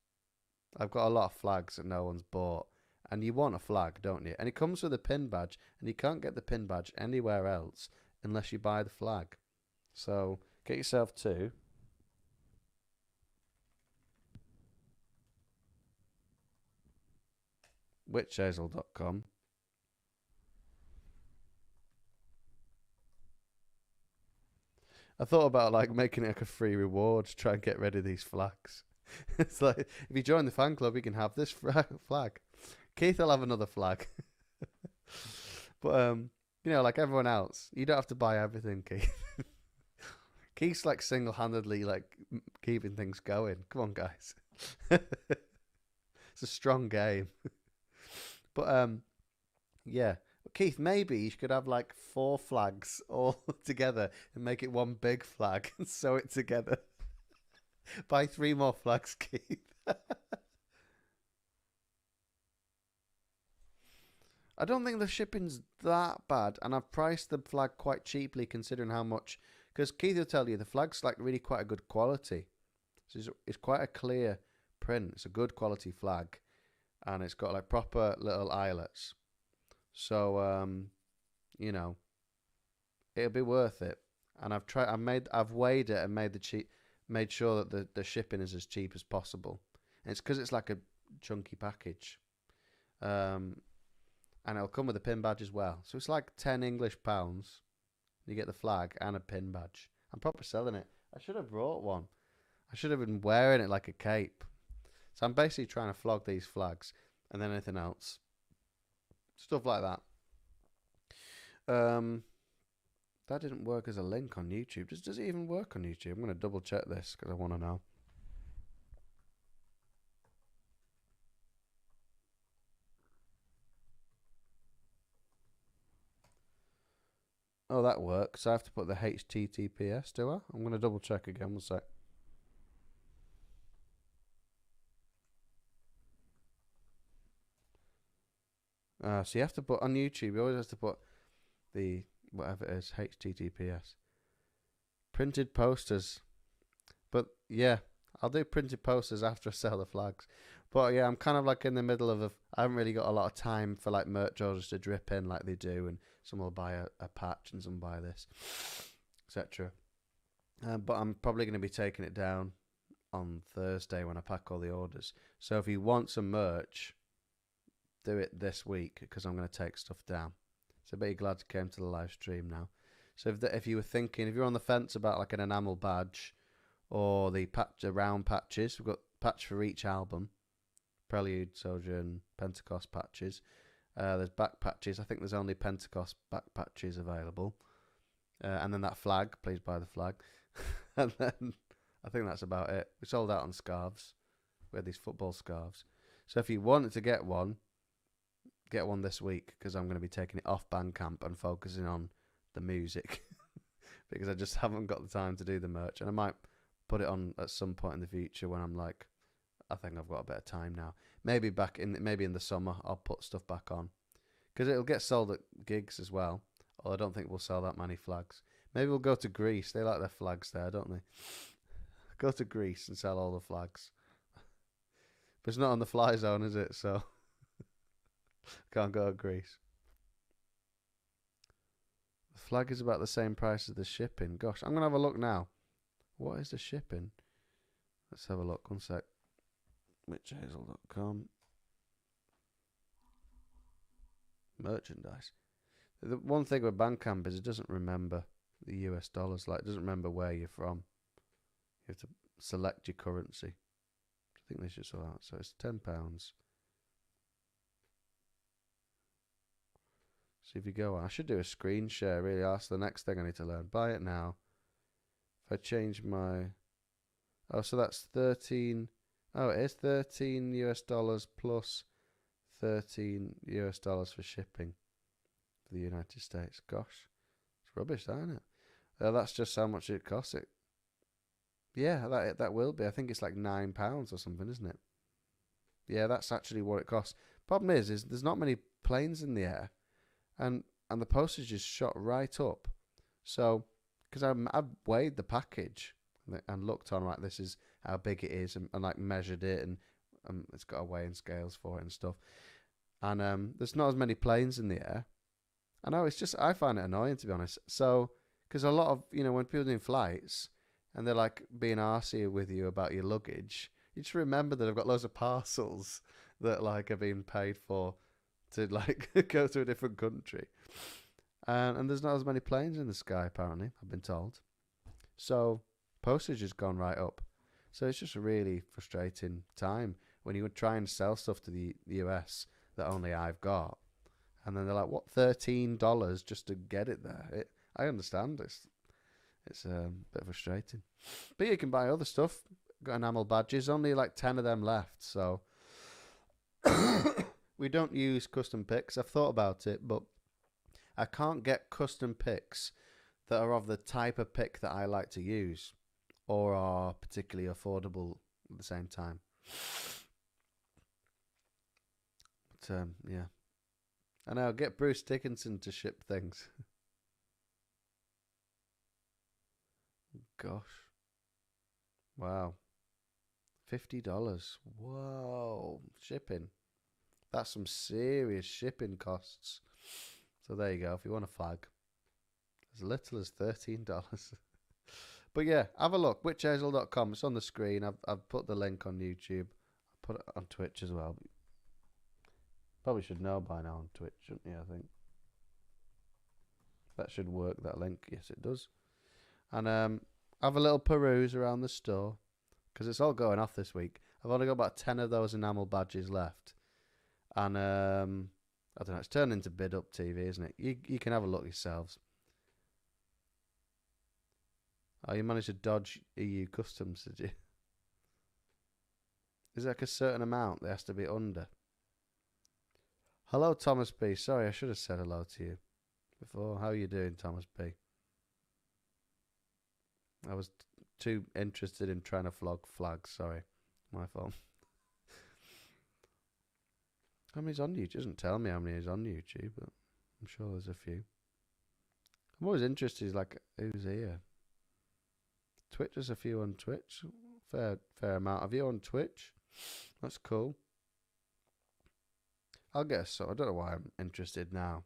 I've got a lot of flags that no one's bought. And you want a flag, don't you? And it comes with a pin badge. And you can't get the pin badge anywhere else unless you buy the flag. So get yourself to witchhazel.com. I thought about like making it like a free reward to try and get rid of these flags. It's like if you join the fan club, you can have this flag. Keith will have another flag. But you know, like everyone else, you don't have to buy everything, Keith. Keith's like single-handedly like keeping things going. Come on, guys. It's a strong game. But yeah. Keith, maybe you could have like 4 flags all together and make it one big flag and sew it together. Buy 3 more flags, Keith. I don't think the shipping's that bad, and I've priced the flag quite cheaply considering how much. Because Keith will tell you the flag's like really quite a good quality. So it's quite a clear print. It's a good quality flag, and it's got like proper little eyelets. So you know, it'll be worth it. And I've weighed it and made sure that the shipping is as cheap as possible. And it's because it's like a chunky package. And it'll come with a pin badge as well. So it's like £10 English. You get the flag and a pin badge. I'm probably selling it. I should have brought one. I should have been wearing it like a cape. So I'm basically trying to flog these flags and then anything else. Stuff like that. That didn't work as a link on YouTube. Does it even work on YouTube? I'm going to double check this because I want to know. Oh, that works. I have to put the HTTPS, do I? I'm going to double check again. One sec. So you have to put on YouTube. You always have to put the whatever it is, HTTPS. Printed posters. But yeah, I'll do printed posters after I sell the flags. But yeah, I'm kind of like in the middle of I haven't really got a lot of time for like merch orders to drip in like they do, and some will buy a patch and some buy this, etc. But I'm probably going to be taking it down on Thursday when I pack all the orders. So if you want some merch, do it this week because I'm going to take stuff down. So I bet you're glad you came to the live stream now. So if you were thinking, if you're on the fence about like an enamel badge or the round patches, we've got patch for each album. Prelude, Sojourn, Pentecost patches. There's back patches. I think there's only Pentecost back patches available. And then that flag, please buy the flag. And then I think that's about it. We sold out on scarves. We had these football scarves. So if you wanted to get one this week because I'm going to be taking it off Bandcamp and focusing on the music because I just haven't got the time to do the merch. And I might put it on at some point in the future when I'm like, I think I've got a bit of time now. Maybe in the summer I'll put stuff back on because it'll get sold at gigs as well. Although I don't think we'll sell that many flags. Maybe we'll go to Greece. They like their flags there, don't they? Go to Greece and sell all the flags. But it's not on the fly zone, is it? So can't go to Greece. The flag is about the same price as the shipping. Gosh, I'm going to have a look now. What is the shipping? Let's have a look. One sec. witchhazel.com. Merchandise. The one thing with Bandcamp is it doesn't remember the US dollars. Like, it doesn't remember where you're from. You have to select your currency. I think they should sort out. So it's £10. So if you go on, I should do a screen share, really. That's the next thing I need to learn. Buy it now. If I change my... Oh, so that's 13... Oh, it is $13 plus $13 for shipping for the United States. Gosh, it's rubbish, that, isn't it? That's just how much it costs. It. Yeah, that will be. I think it's like £9 or something, isn't it? Yeah, that's actually what it costs. Problem is there's not many planes in the air, and the postage is shot right up. So, because I've weighed the package and looked on, right, this is how big it is, and like measured it, and it's got a weighing scales for it and stuff. And there's not as many planes in the air. I know, it's just, I find it annoying, to be honest. So, because a lot of, when people doing flights and they're like being arsey with you about your luggage, you just remember that I've got loads of parcels that like are being paid for to like go to a different country. And there's not as many planes in the sky, apparently, I've been told. So postage has gone right up. So it's just a really frustrating time when you would try and sell stuff to the US that only I've got. And then they're like, what, $13 just to get it there? I understand. It's a bit frustrating. But you can buy other stuff. Got enamel badges. Only like 10 of them left. So we don't use custom picks. I've thought about it, but I can't get custom picks that are of the type of pick that I like to use or are particularly affordable at the same time. But yeah. I know, get Bruce Dickinson to ship things. Gosh. Wow. $50. Whoa. Shipping. That's some serious shipping costs. So there you go. If you want a flag, as little as $13. But yeah, have a look. Witchhazel.com. It's on the screen. I've put the link on YouTube. I put it on Twitch as well. Probably should know by now on Twitch, shouldn't you? I think that should work. That link, yes, it does. And have a little peruse around the store because it's all going off this week. I've only got about 10 of those enamel badges left, and I don't know. It's turned into bid up TV, isn't it? You can have a look yourselves. Oh, you managed to dodge EU customs, did you? Is there like a certain amount that has to be under? Hello, Thomas B. Sorry, I should have said hello to you before. How are you doing, Thomas B? I was too interested in trying to flog flags. Sorry, my fault. How many's on YouTube? It doesn't tell me how many is on YouTube, but I'm sure there's a few. I'm always interested, like, who's here? Twitch, there's a few on Twitch. Fair amount of you on Twitch. That's cool. I'll get a sub. I don't know why I'm interested now.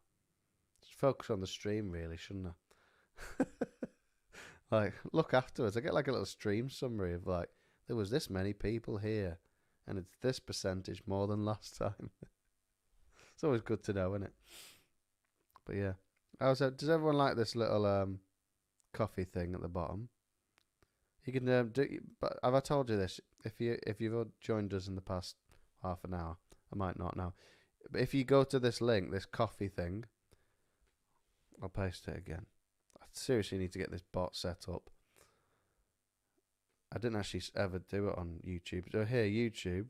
Just focus on the stream, really, shouldn't I? Like, look afterwards. I get like a little stream summary of like, there was this many people here, and it's this percentage more than last time. It's always good to know, isn't it? But yeah, does everyone like this little coffee thing at the bottom? You can do. But have I told you this? If you've joined us in the past half an hour, I might not know. But if you go to this link, this coffee thing, I'll paste it again. I seriously need to get this bot set up. I didn't actually ever do it on YouTube. So here, YouTube.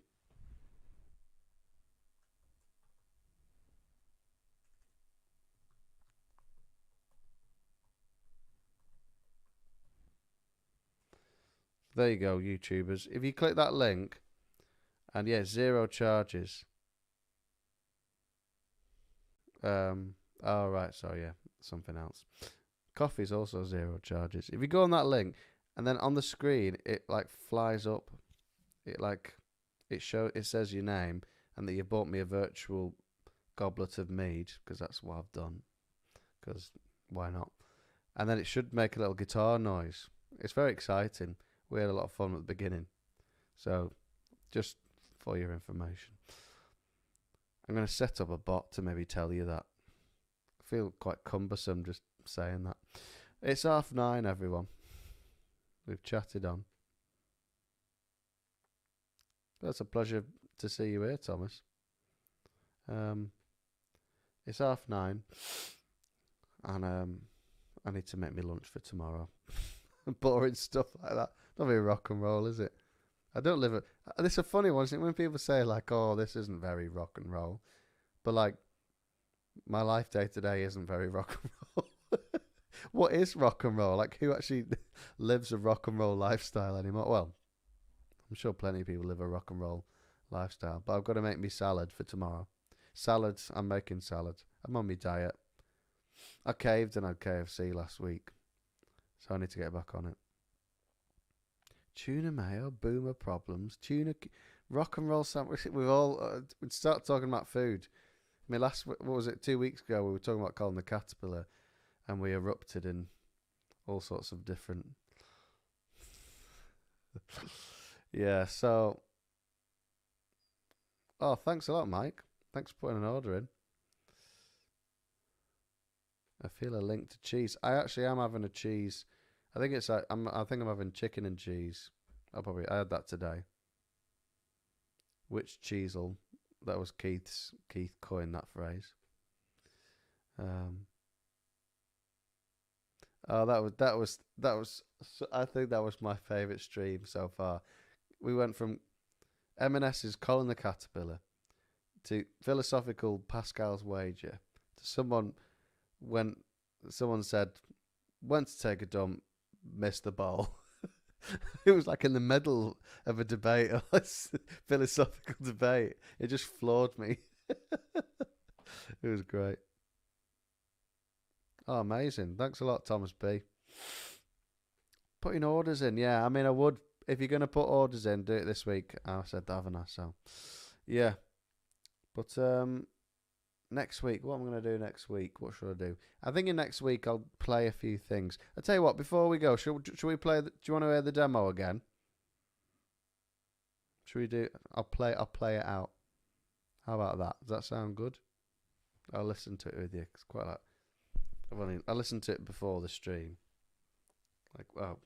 There you go, YouTubers. If you click that link, and yeah, 0 charges. Oh, right, sorry, yeah, something else. Coffee's also 0 charges. If you go on that link, and then on the screen, it like flies up. It says your name, and that you bought me a virtual goblet of mead, because that's what I've done. Because why not? And then it should make a little guitar noise. It's very exciting. We had a lot of fun at the beginning. So, just for your information. I'm going to set up a bot to maybe tell you that. I feel quite cumbersome just saying that. It's 9:30, everyone. We've chatted on. But it's a pleasure to see you here, Thomas. It's 9:30, and I need to make me lunch for tomorrow. Boring stuff like that. Not very rock and roll, is it? I don't live it. It's a funny one, isn't it? When people say like, "Oh, this isn't very rock and roll," but like, my life day to day isn't very rock and roll. What is rock and roll? Like, who actually lives a rock and roll lifestyle anymore? Well, I'm sure plenty of people live a rock and roll lifestyle, but I've got to make me salad for tomorrow. Salads. I'm making salads. I'm on my diet. I caved and had KFC last week, so I need to get back on it. Tuna mayo, boomer problems, rock and roll sandwich. We've all we'd start talking about food. I mean, what was it? 2 weeks ago, we were talking about Colin the Caterpillar, and we erupted in all sorts of different. Yeah. So. Oh, thanks a lot, Mike. Thanks for putting an order in. I feel a link to cheese. I actually am having a cheese. I think I'm having chicken and cheese. I had that today. Which cheese'll? That was Keith coined that phrase. That was. I think that was my favourite stream so far. We went from M&S's Colin the Caterpillar to philosophical Pascal's wager to someone said went to take a dump, missed the bowl. It was like in the middle of a debate, a philosophical debate. It just floored me. It was great. Oh, amazing. Thanks a lot, Thomas B. Putting orders in, yeah. I mean, I would, if you're going to put orders in, do it this week. I said that, haven't I? So, yeah. But next week, what am I going to do next week? What should I do? I think in next week I'll play a few things. I'll tell you what, before we go, should we play, do you want to hear the demo again? Should we do, I'll play it out. How about that? Does that sound good? I'll listen to it with you. It's quite like, I listened to it before the stream. Like, well,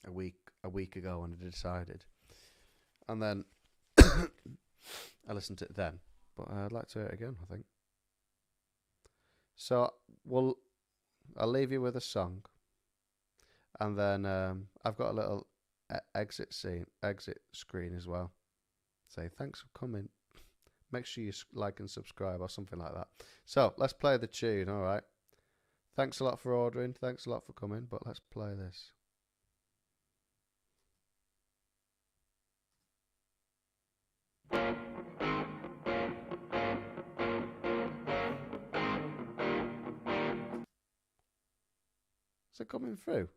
a week ago when I decided. And then I listened to it then. But I'd like to hear it again, I think. So, I'll leave you with a song. And then I've got a little exit screen as well. Say, thanks for coming. Make sure you like and subscribe or something like that. So, let's play the tune, all right? Thanks a lot for ordering. Thanks a lot for coming. But let's play this. Is it coming through?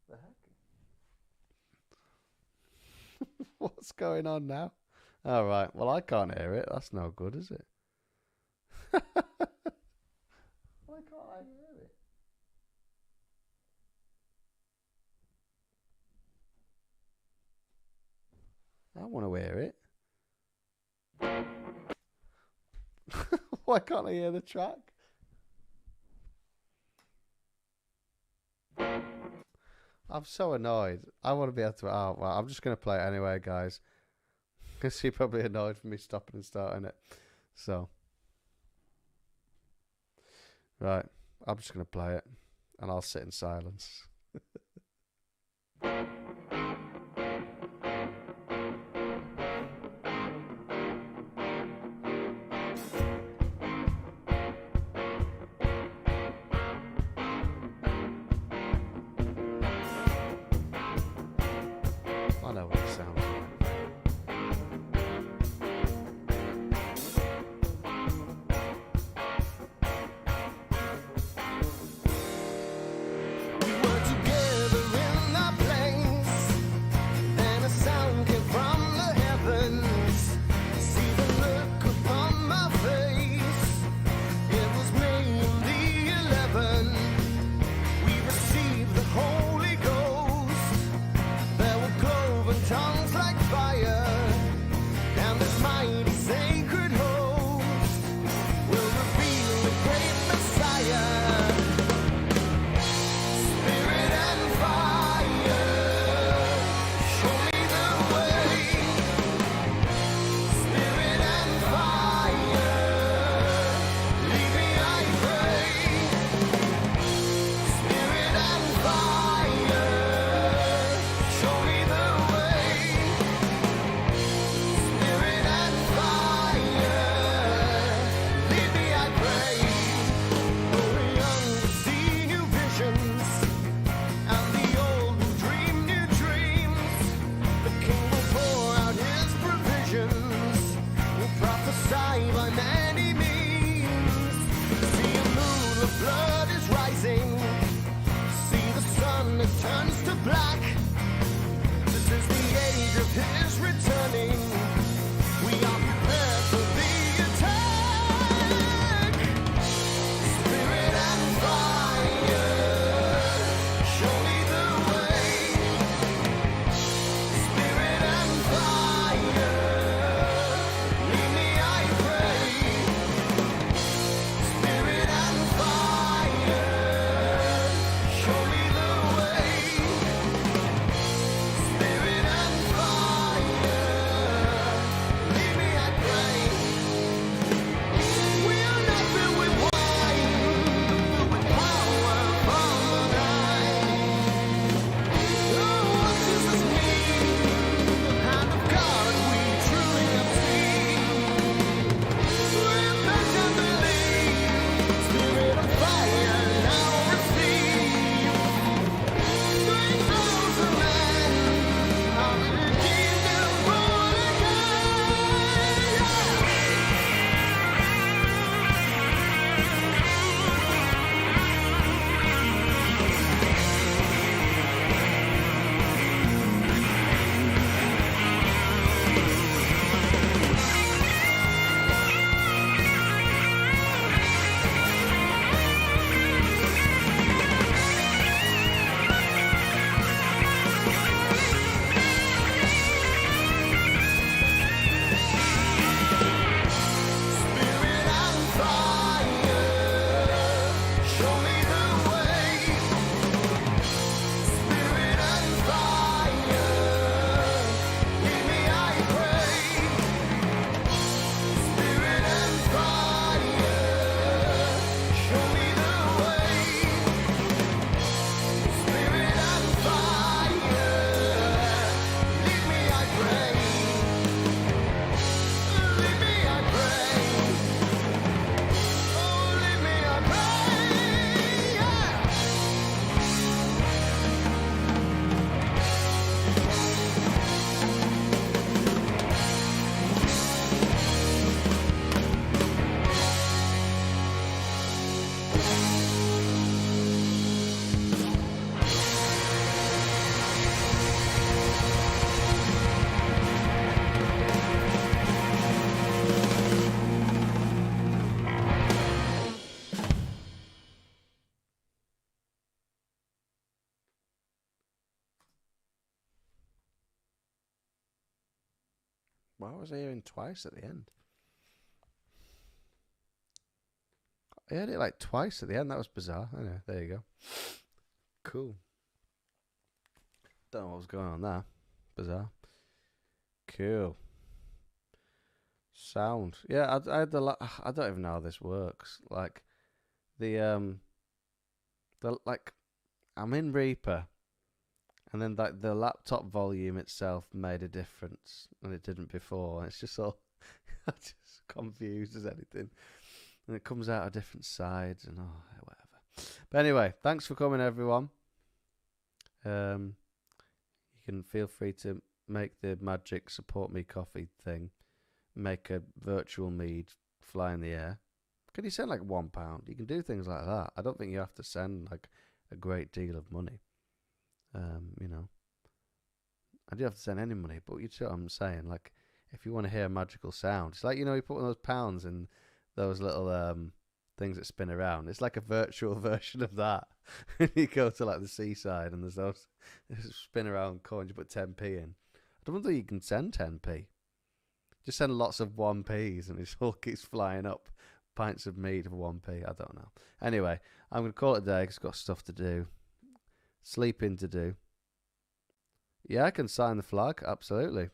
The heck? What's going on now? All right. Well, I can't hear it. That's no good, is it? Why can't I hear it? I want to hear it. Why can't I hear the track? I'm so annoyed. I want to be able to. Oh, well, I'm just going to play it anyway, guys. Because you're probably annoyed for me stopping and starting it. So. Right. I'm just going to play it. And I'll sit in silence. I know what it sounds like. We were together in a place Why was I hearing twice at the end? I heard it like twice at the end. That was bizarre. Anyway, there you go. Cool. Don't know what was going on there. Bizarre. Cool. Sound. Yeah, I had I don't even know how this works. Like the like I'm in Reaper, and then like the laptop volume itself made a difference, and it didn't before. And it's just all I'm just confused as anything, and it comes out of different sides and whatever. But anyway, thanks for coming, everyone. You can feel free to make the magic support me coffee thing. Make a virtual mead fly in the air. Can you send like £1? You can do things like that. I don't think you have to send like a great deal of money. You know, I do have to send any money, but you see what I'm saying. Like, if you want to hear a magical sound, it's like, you know, you put one of those pounds in those little things that spin around. It's like a virtual version of that. You go to like the seaside and there's those spin around coins. You put 10p in. I don't think you can send 10p. Just send lots of 1p's and it all keeps flying up. Pints of meat for 1p. I don't know. Anyway, I'm going to call it a day because I've got stuff to do. Sleeping to do. Yeah, I can sign the flag. Absolutely.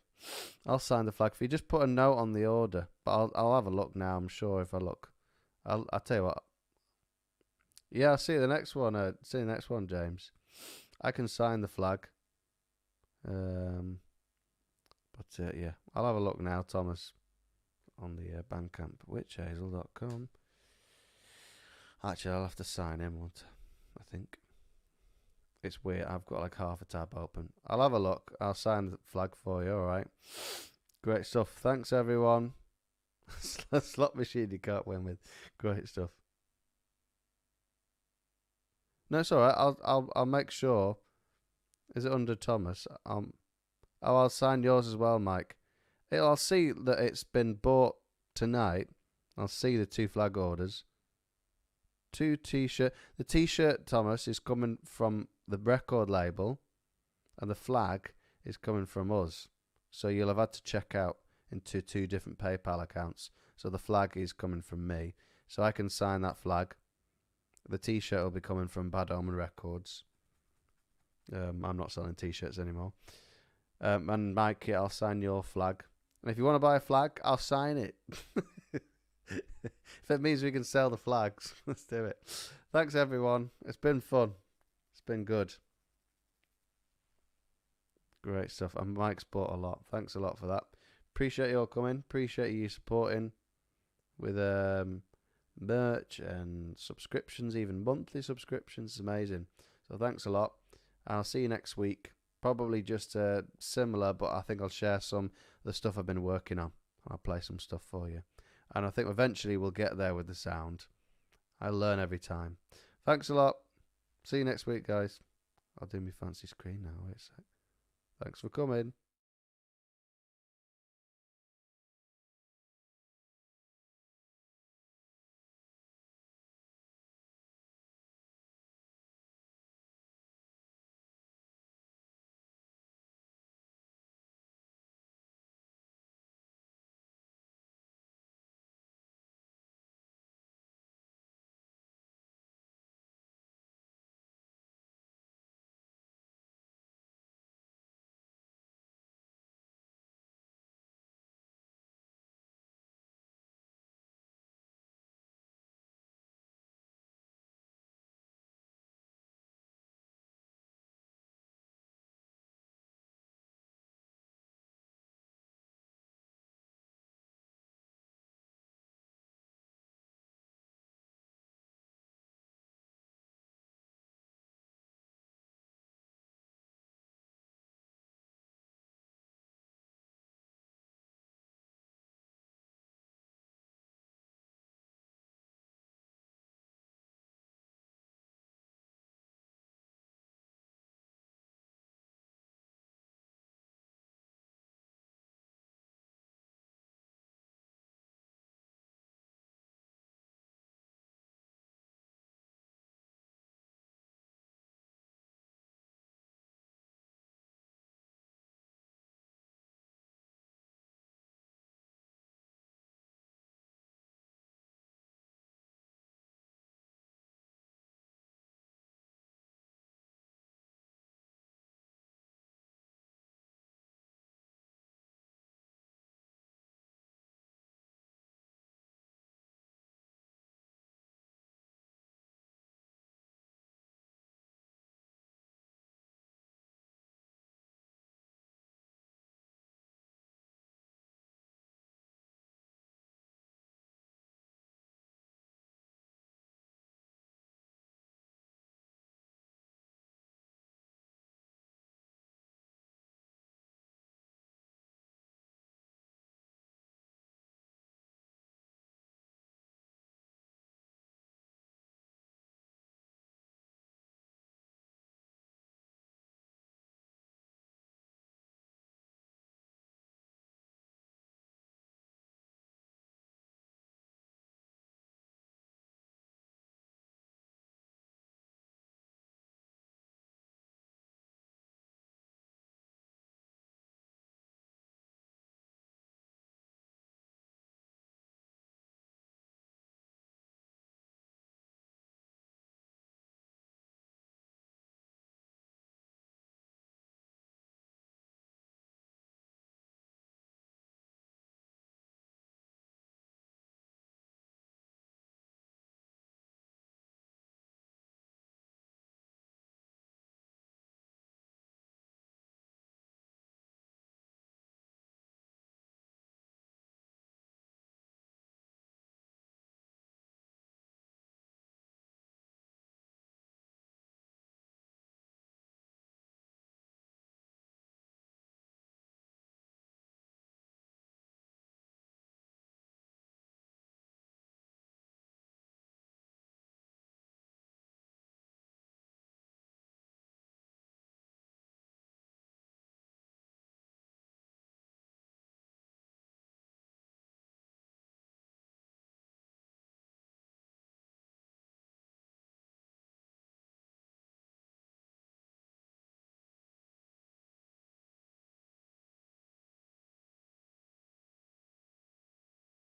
I'll sign the flag for you. Just put a note on the order. But I'll have a look now. I'm sure if I look. I'll tell you what. Yeah, I'll see you the next one. See you the next one, James. I can sign the flag. But yeah, I'll have a look now, Thomas, on the Bandcamp, witchhazel.com. Actually, I'll have to sign in, won't I think. It's weird. I've got like half a tab open. I'll have a look. I'll sign the flag for you, alright? Great stuff. Thanks, everyone. Slot machine you can't win with. Great stuff. No, it's alright. I'll make sure. Is it under Thomas? I'll sign yours as well, Mike. I'll see that it's been bought tonight. I'll see the 2 flag orders. 2 t-shirt. The t-shirt, Thomas, is coming from the record label, and the flag is coming from us. So you'll have had to check out into 2 different PayPal accounts. So the flag is coming from me. So I can sign that flag. The t-shirt will be coming from Bad Omen Records. I'm not selling t-shirts anymore. And Mikey, I'll sign your flag. And if you want to buy a flag, I'll sign it. If it means we can sell the flags, let's do it. Thanks, everyone. It's been fun. It's been good. Great stuff. And Mike's bought a lot. Thanks a lot for that. Appreciate you all coming. Appreciate you supporting with merch and subscriptions, even monthly subscriptions. It's amazing. So thanks a lot. I'll see you next week. Probably just similar, but I think I'll share some of the stuff I've been working on. I'll play some stuff for you. And I think eventually we'll get there with the sound. I learn every time. Thanks a lot. See you next week, guys. I'll do my fancy screen now. Wait a sec. Thanks for coming.